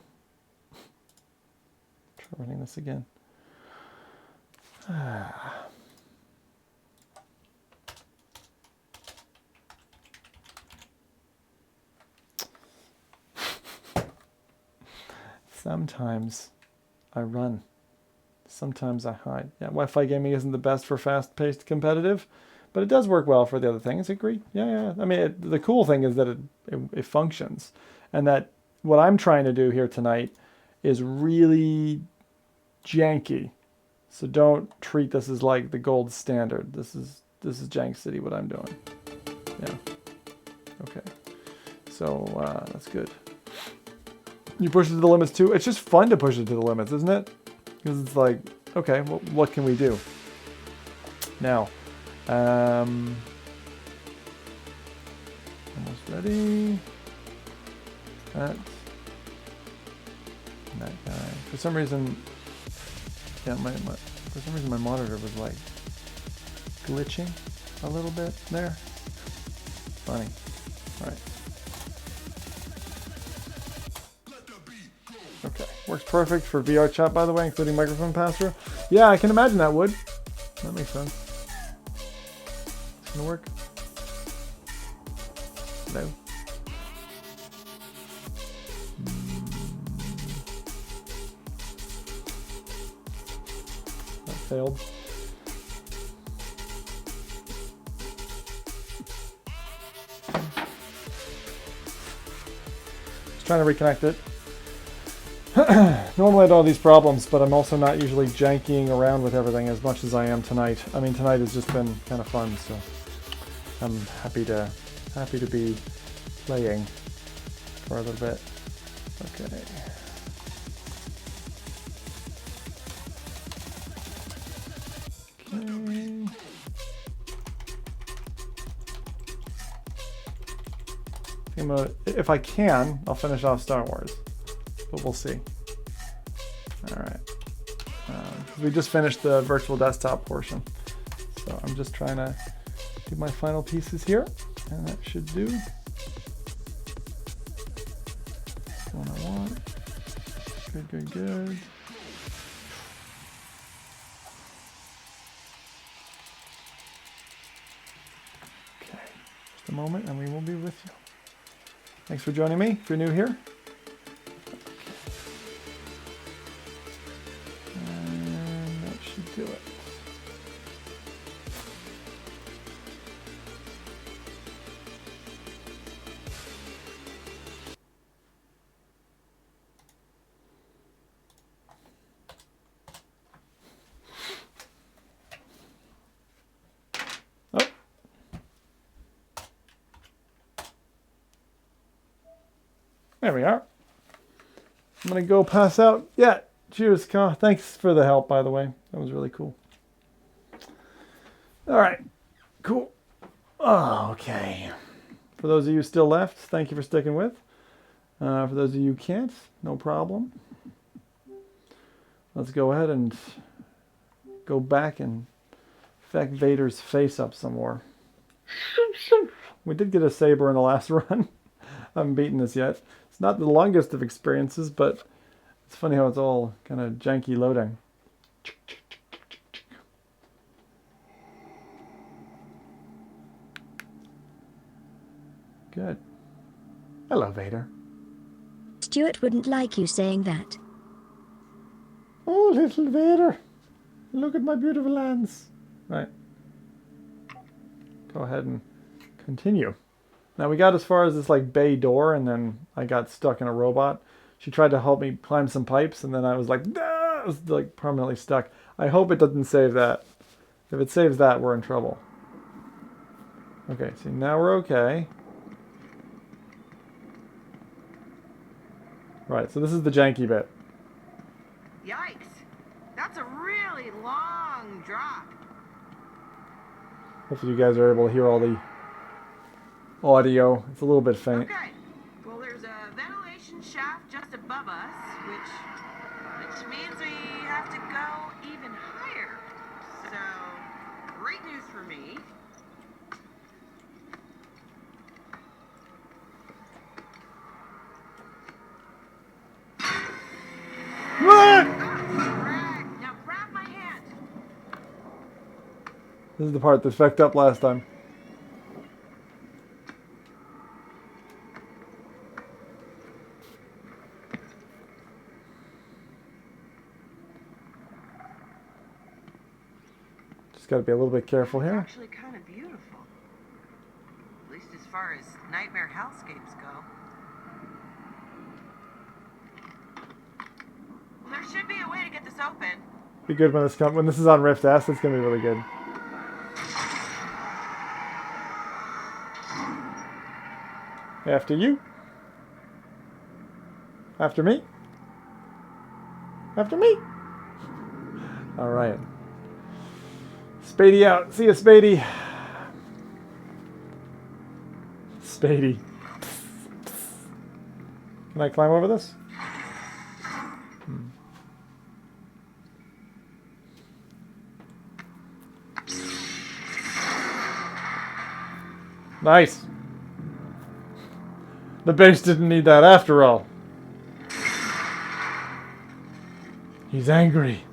Try running this again. Sometimes I run. Sometimes I hide. Yeah, Wi-Fi gaming isn't the best for fast-paced competitive, but it does work well for the other things. Agree? Yeah. I mean, the cool thing is that it functions, and that what I'm trying to do here tonight is really janky. So don't treat this as like the gold standard. This is Jank City, what I'm doing. Yeah. Okay. So that's good. You push it to the limits too. It's just fun to push it to the limits, isn't it? Because it's like, okay, well, what can we do? Now, almost ready. That, that guy. For some reason, yeah, for some reason my monitor was like glitching a little bit there. Funny. All right. Okay, works perfect for VR chat, by the way, including microphone pass-through. Yeah, I can imagine that would. That makes sense. It's gonna work. No. That failed. Just trying to reconnect it. Normally I had all these problems, but I'm also not usually jankying around with everything as much as I am tonight. I mean, tonight has just been kind of fun, so I'm happy to be playing for a little bit. Okay. If I can, I'll finish off Star Wars, but we'll see. All right. We just finished the virtual desktop portion, so I'm just trying to do my final pieces here, and that should do. That's the one I want. Good, good, good. Okay, just a moment, and we will be with you. Thanks for joining me if you're new here. And that should do it. Oh. There we are. I'm gonna go pass out. Yeah, cheers, Ka. Thanks for the help, by the way. That was really cool. All right, cool. Oh, okay. For those of you still left, thank you for sticking with. For those of you who can't, no problem. Let's go ahead and go back and feck Vader's face up some more. We did get a saber in the last run. I haven't beaten this yet. It's not the longest of experiences, but it's funny how it's all kind of janky loading. Good. Hello, Vader. Stuart wouldn't like you saying that. Oh, little Vader. Look at my beautiful hands. Right. Go ahead and continue. Now we got as far as this like bay door, and then I got stuck in a robot. She tried to help me climb some pipes, and then I was like, nah! I was like permanently stuck. I hope it doesn't save that. If it saves that, we're in trouble. Okay, see, now we're okay. Right, so this is the janky bit. Yikes! That's a really long drop. Hopefully you guys are able to hear all the audio. It's a little bit faint. Okay. Well, there's a ventilation shaft just above us, which means we have to go even higher. So, great news for me. Now grab my hand. This is the part that fucked up last time. Just got to be a little bit careful here. It's actually kind of beautiful. At least as far as nightmare hellscapes go. Well, there should be a way to get this open. Be good when this is on Rift S. It's gonna be really good. After you. After me. After me. All right. Spady out. See ya, Spady. Spady. Can I climb over this? Nice. The base didn't need that after all. He's angry.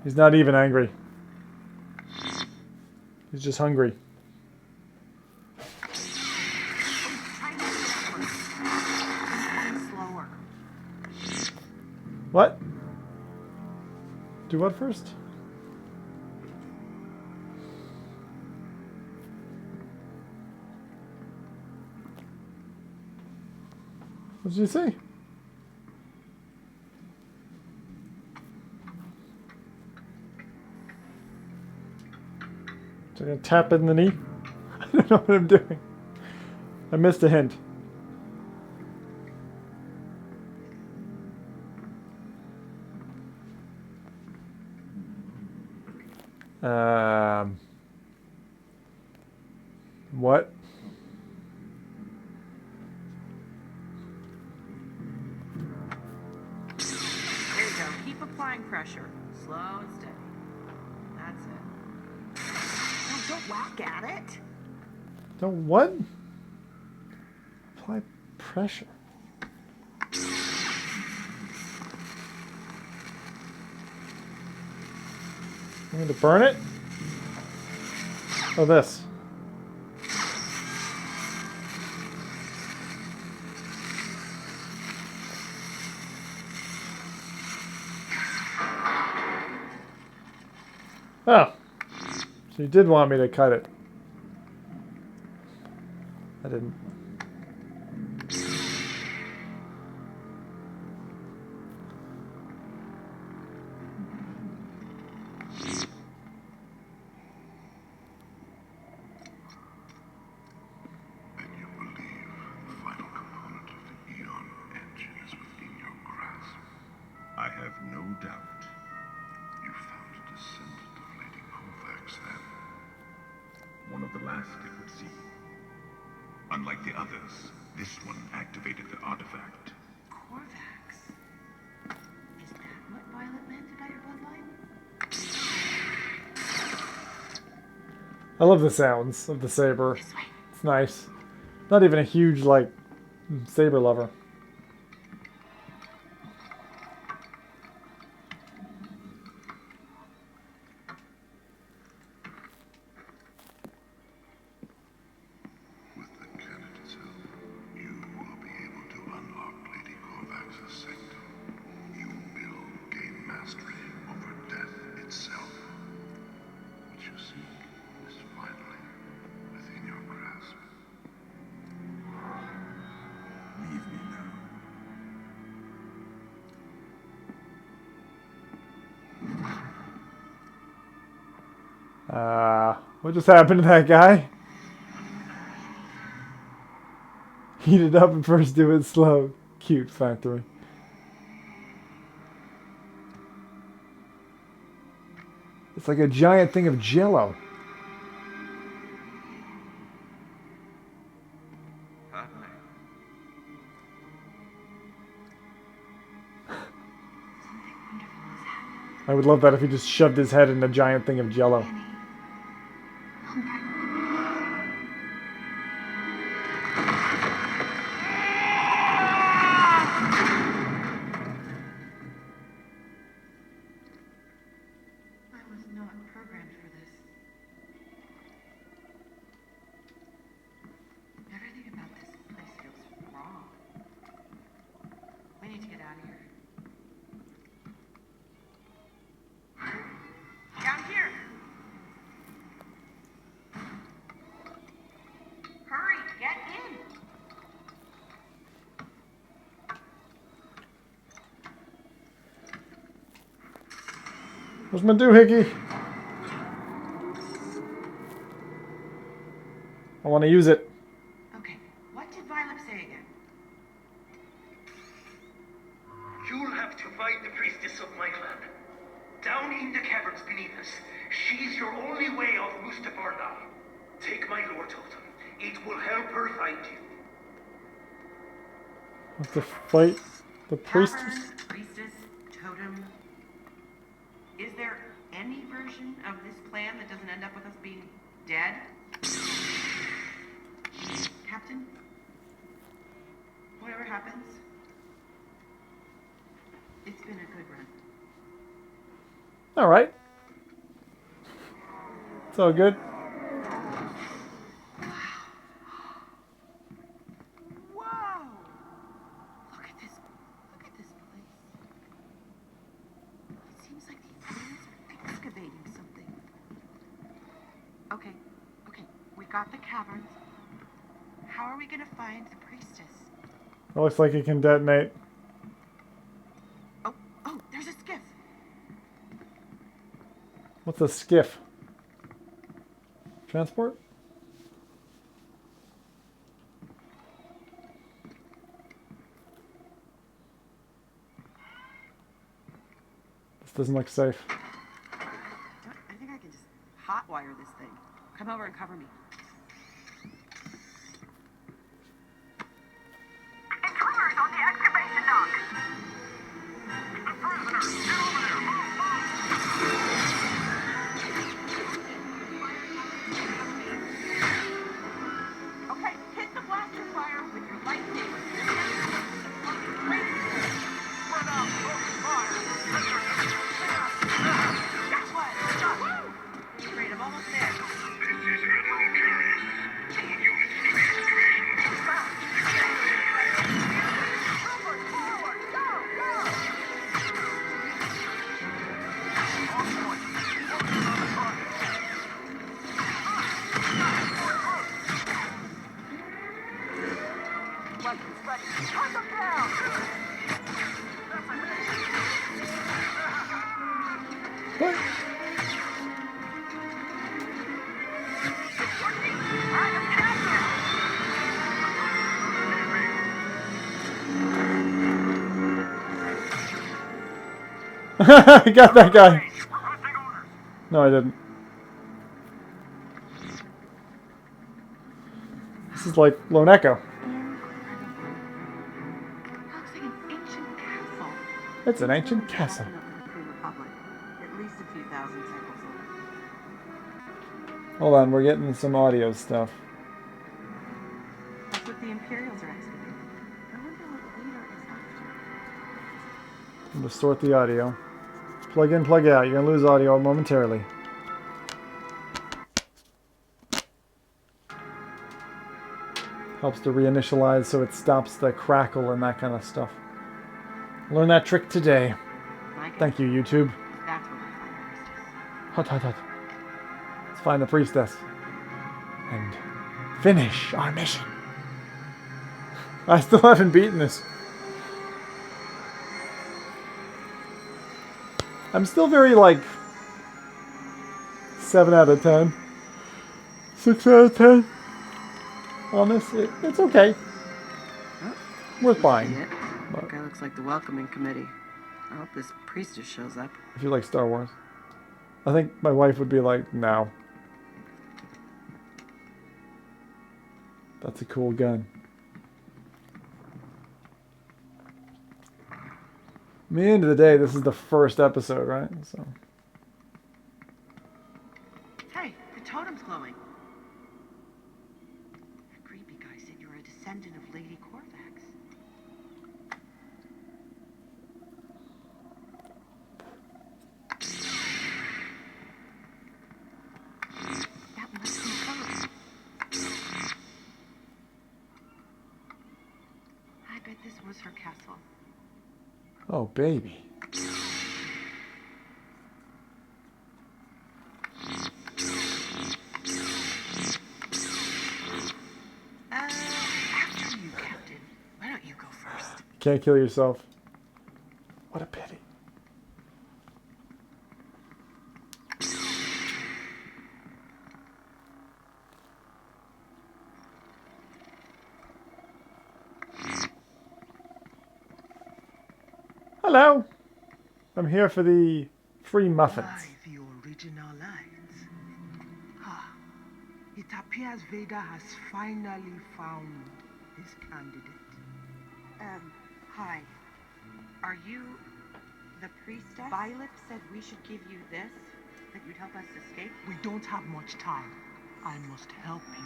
He's not even angry. He's just hungry. Slower. What? Do what first? What did you say? So I'm gonna tap it in the knee? I don't know what I'm doing. I missed a hint. What? There you go. Keep applying pressure. Slow and steady. That's it. No, don't whack at it. Don't what? Apply pressure. I'm going to burn it? Oh, this. Oh. So you did want me to cut it. I didn't. I have no doubt you found a descendant of Lady Kovacs then. One of the last it would seem. Unlike the others, this one activated the artifact. Corvax. Is that what Violet meant about your bloodline? I love the sounds of the saber. It's nice. Not even a huge, like, saber lover. With the candidate's help, you will be able to unlock Lady Kovacs' sanctum. You will gain mastery over death itself. What you seek is finally within your grasp. Leave me now. What just happened to that guy? Heat it up and first do it slow. Cute factory. It's like a giant thing of jello. I would love that if he just shoved his head in a giant thing of jello. I was not programmed for this. Everything about this place feels wrong. We need to get out of here. Down here! Hurry, get in! What's my doohickey? I want to use it. Okay, what did Violet say again? You'll have to fight the priestess of my clan. Down in the caverns beneath us. She's your only way off Mustafarna. Take my lore totem. It will help her find you. Have to fight the priestess. Cavern, priestess, totem. Is there any version of this plan that doesn't end up with us being dead? Captain, whatever happens, it's been a good run. All right. It's all good. Whoa! Look at this. Look at this place. It seems like the aliens are excavating something. Okay, we got the caverns. How are we gonna find the priestess? It looks like it can detonate. Oh, there's a skiff. What's a skiff? Transport? This doesn't look safe. I think I can just hotwire this thing. Come over and cover me. Intruders on the excavation dock. The prisoners, get over there. Okay, hit the blaster fire with your lightsaber. Spread out, focus fire. Got one. Great, I'm almost there. This is Admiral Carey. All units to the excavation. Troopers, forward, go, go. On point. Focus on the target. Weapons ready. Hunt them down. That's a What? I got that guy. No, I didn't. This is like Lone Echo. Looks like an ancient castle. It's an ancient castle. Pre-Republic. At least a few thousand cycles old. Hold on, we're getting some audio stuff. That's what the Imperials are excavating. I wonder what Vader is after. I'm gonna sort the audio. Plug in, plug out. You're gonna lose audio momentarily. Helps to reinitialize so it stops the crackle and that kind of stuff. Learn that trick today. Thank you, YouTube. That's where we find the priestess. Hut, hut, hut. Let's find the priestess. And finish our mission. I still haven't beaten this. I'm still very, like, 7 out of 10. 6 out of 10. On this, it's okay. Worth buying. That guy looks like the welcoming committee. I hope this priestess shows up. If you like Star Wars. I think my wife would be like, no. That's a cool gun. At the end of the day, this is the first episode, right? So. Hey, the totem's glowing. That creepy guy said you were a descendant of Lady Corvax. That must be her. I bet this was her castle. Oh, baby. After you, Captain. Why don't you go first? Can't kill yourself. What a pity. Hello. I'm here for the free muffins. The original lines. Ah, it appears Vader has finally found his candidate. Hi. Are you the priestess? Violet said we should give you this, that you'd help us escape. We don't have much time. I must help you.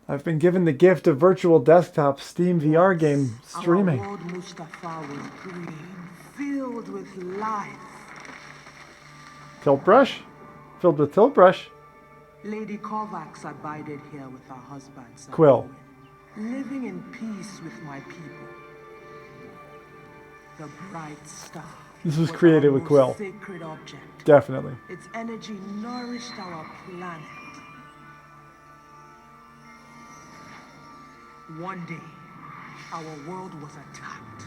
I've been given the gift of virtual desktop SteamVR game streaming. Our world Mustafa was green, filled with life. Tilt brush? Filled with tilt brush. Lady Kovacs abided here with her husband, Sir Quill. Owen, living in peace with my people. The bright star. This was created with Quill. Sacred object. Definitely. Its energy nourished our planet. One day, our world was attacked.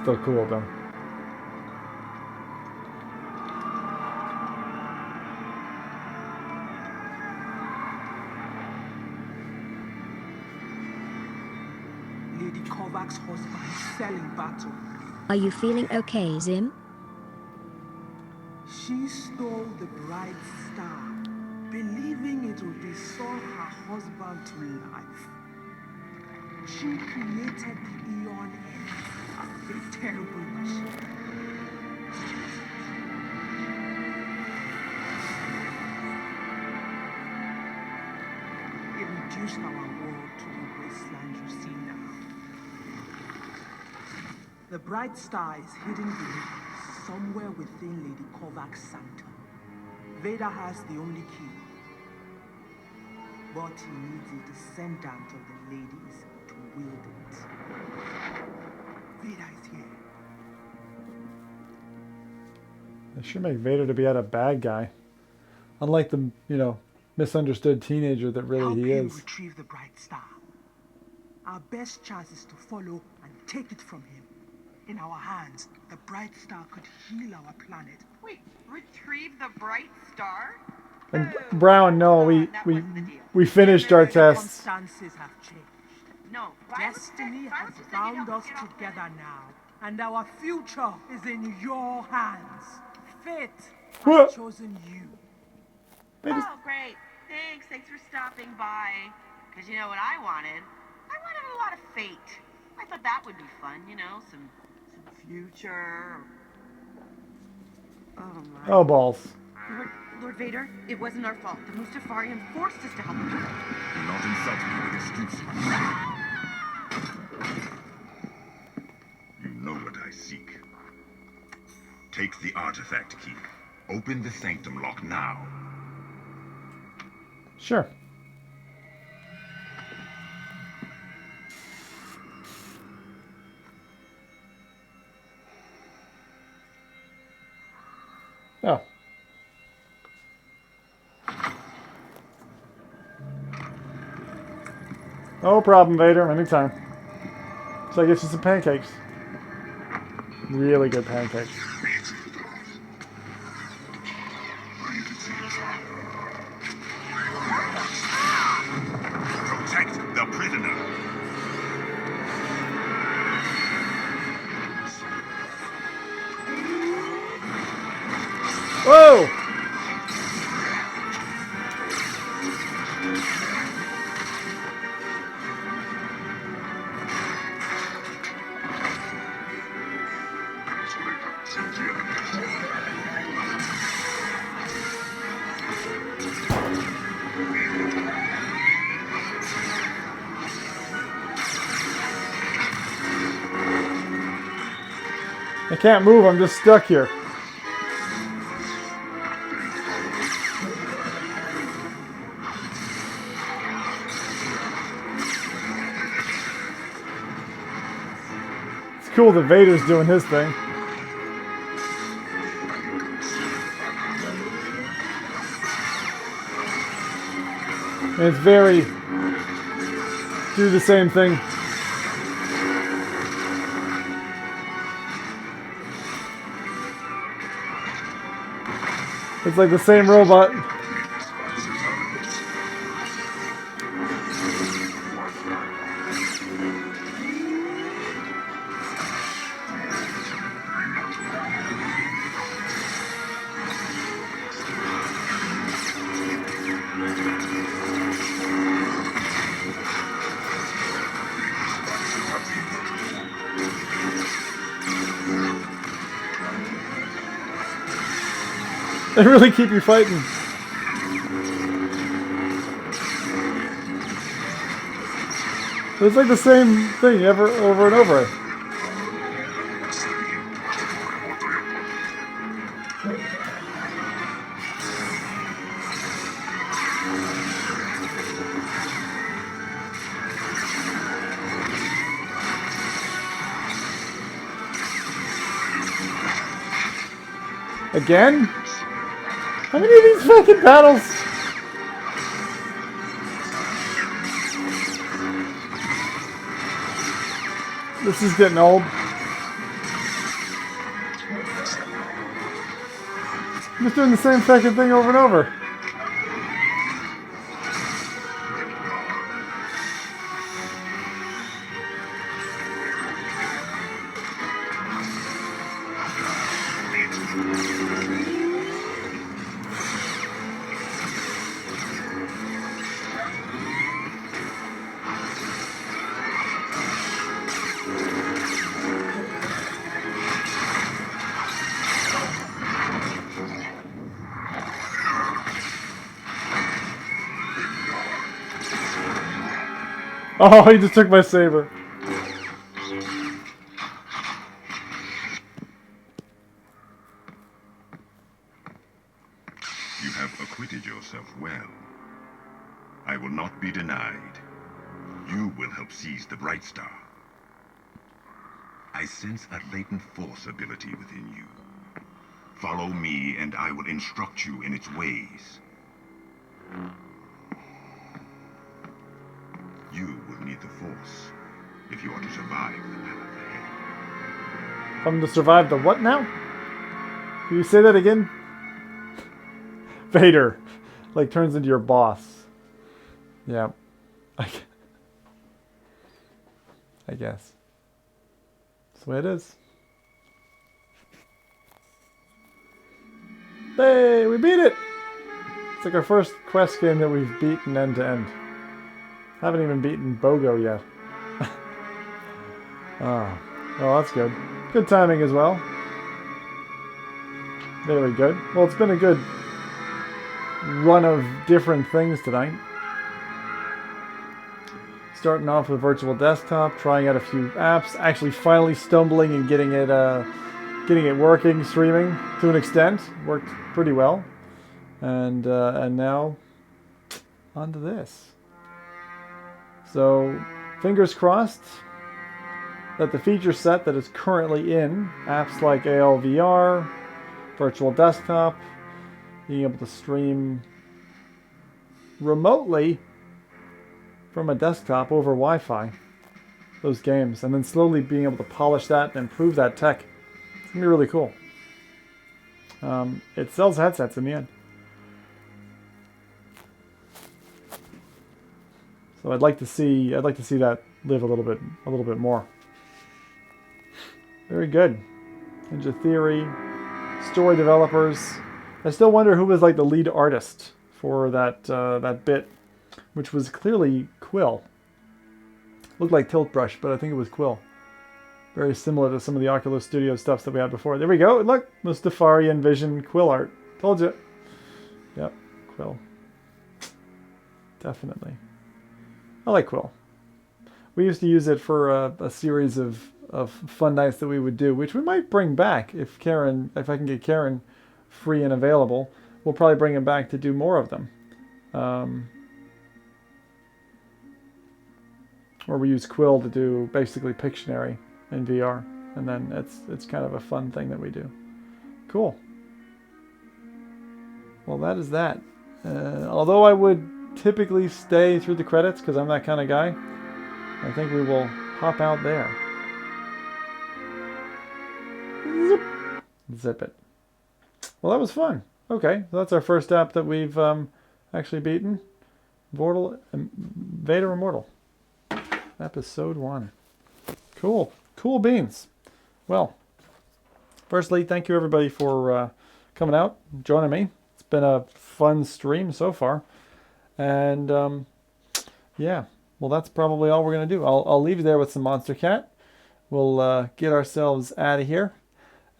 Still cool though. Lady Kovac's husband fell in battle. Are you feeling okay, Zim? She stole the bright star, believing it would restore her husband to life. She created the Eon End, a terrible machine. It reduced our world to the wasteland you see now. The bright star is hidden beneath, somewhere within Lady Kovac's sanctum. Vader has the only key. But he needs a descendant of the ladies to wield it. Vader is here. They should make Vader to be a bad guy. Unlike the, misunderstood teenager that really he is. Retrieve the bright star. Our best chance is to follow and take it from him. In our hands, the bright star could heal our planet. Wait, retrieve the bright star? And Brown, no, we finished our tests. Circumstances have changed. No. Destiny has bound us together now, and our future is in your hands. Fate has chosen you. Oh, great. Thanks for stopping by. Because you know what I wanted? I wanted a lot of fate. I thought that would be fun, some future. Oh my. Oh, balls. Lord Vader, it wasn't our fault. The Mustafarian forced us to help you. Do not insult me with excuses. You know what I seek. Take the artifact key. Open the sanctum lock now. Sure. Oh. No problem, Vader. Anytime. So I get you some pancakes. Really good pancakes. Protect the prisoner. Whoa! I can't move, I'm just stuck here. It's cool that Vader's doing his thing. And it's very... do the same thing. It's like the same robot. They really keep you fighting. It's like the same thing over and over. Again? How many of these fucking battles? This is getting old. I'm just doing the same fucking thing over and over. Oh, he just took my saber. You have acquitted yourself well. I will not be denied. You will help seize the Bright Star. I sense a latent force ability within you. Follow me, and I will instruct you in its ways. You will need the Force if you are to survive the path ahead. I'm to survive the what now? Can you say that again? Vader, like, turns into your boss. Yeah. I guess. That's the way it is. Hey, we beat it! It's like our first quest game that we've beaten end to end. Haven't even beaten Bogo yet. Oh, well, that's good. Good timing as well. Very good. Well, it's been a good run of different things tonight. Starting off with virtual desktop, trying out a few apps, actually finally stumbling and getting it working, streaming to an extent. Worked pretty well. And now onto this. So, fingers crossed that the feature set that is currently in apps like ALVR, virtual desktop, being able to stream remotely from a desktop over Wi-Fi, those games, and then slowly being able to polish that and improve that tech. It's gonna be really cool. It sells headsets in the end. So I'd like to see that live a little bit more. Very good. Ninja Theory, story developers. I still wonder who was like the lead artist for that bit, which was clearly Quill. Looked like Tilt Brush, but I think it was Quill. Very similar to some of the Oculus Studio stuff that we had before. There we go. Look, Mustafari and Vision Quill art. Told you. Yep, Quill. Definitely. I like Quill. We used to use it for a series of fun nights that we would do, which we might bring back if I can get Karen free and available. We'll probably bring him back to do more of them. Where we use Quill to do basically Pictionary in VR, and then it's kind of a fun thing that we do. Cool. Well, that is that. Although I would typically stay through the credits because I'm that kind of guy, I think we will hop out there. Zip it. Well, that was fun. Okay, so that's our first app that we've actually beaten. Vader Immortal. Episode 1. Cool. Cool beans. Well, firstly, thank you everybody for coming out, joining me. It's been a fun stream so far. And yeah, well, that's probably all we're going to do. I'll leave you there with some Monster Cat. We'll get ourselves out of here.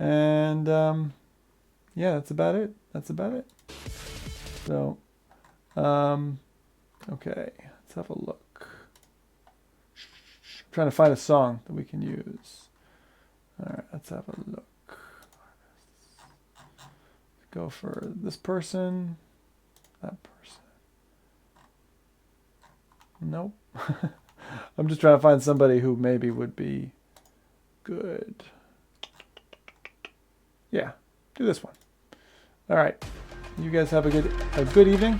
And yeah, that's about it. That's about it. So, okay, let's have a look. I'm trying to find a song that we can use. All right, let's have a look. Go for this person, that person. Nope. I'm just trying to find somebody who maybe would be good. Yeah, do this one. All right. You guys have a good evening,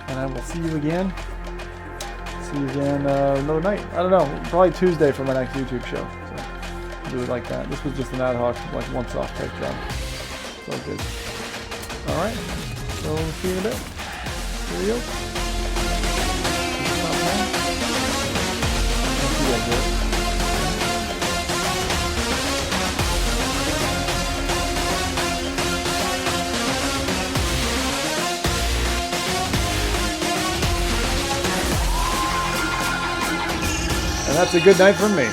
and I will see you again. See you again another night. I don't know, probably Tuesday for my next YouTube show. So do it like that. This was just an ad hoc, like once-off type job. It's all good. All right. So see you in a bit. Here we go. And that's a good night from me.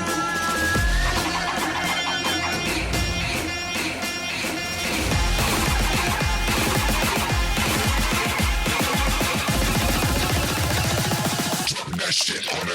That shit on the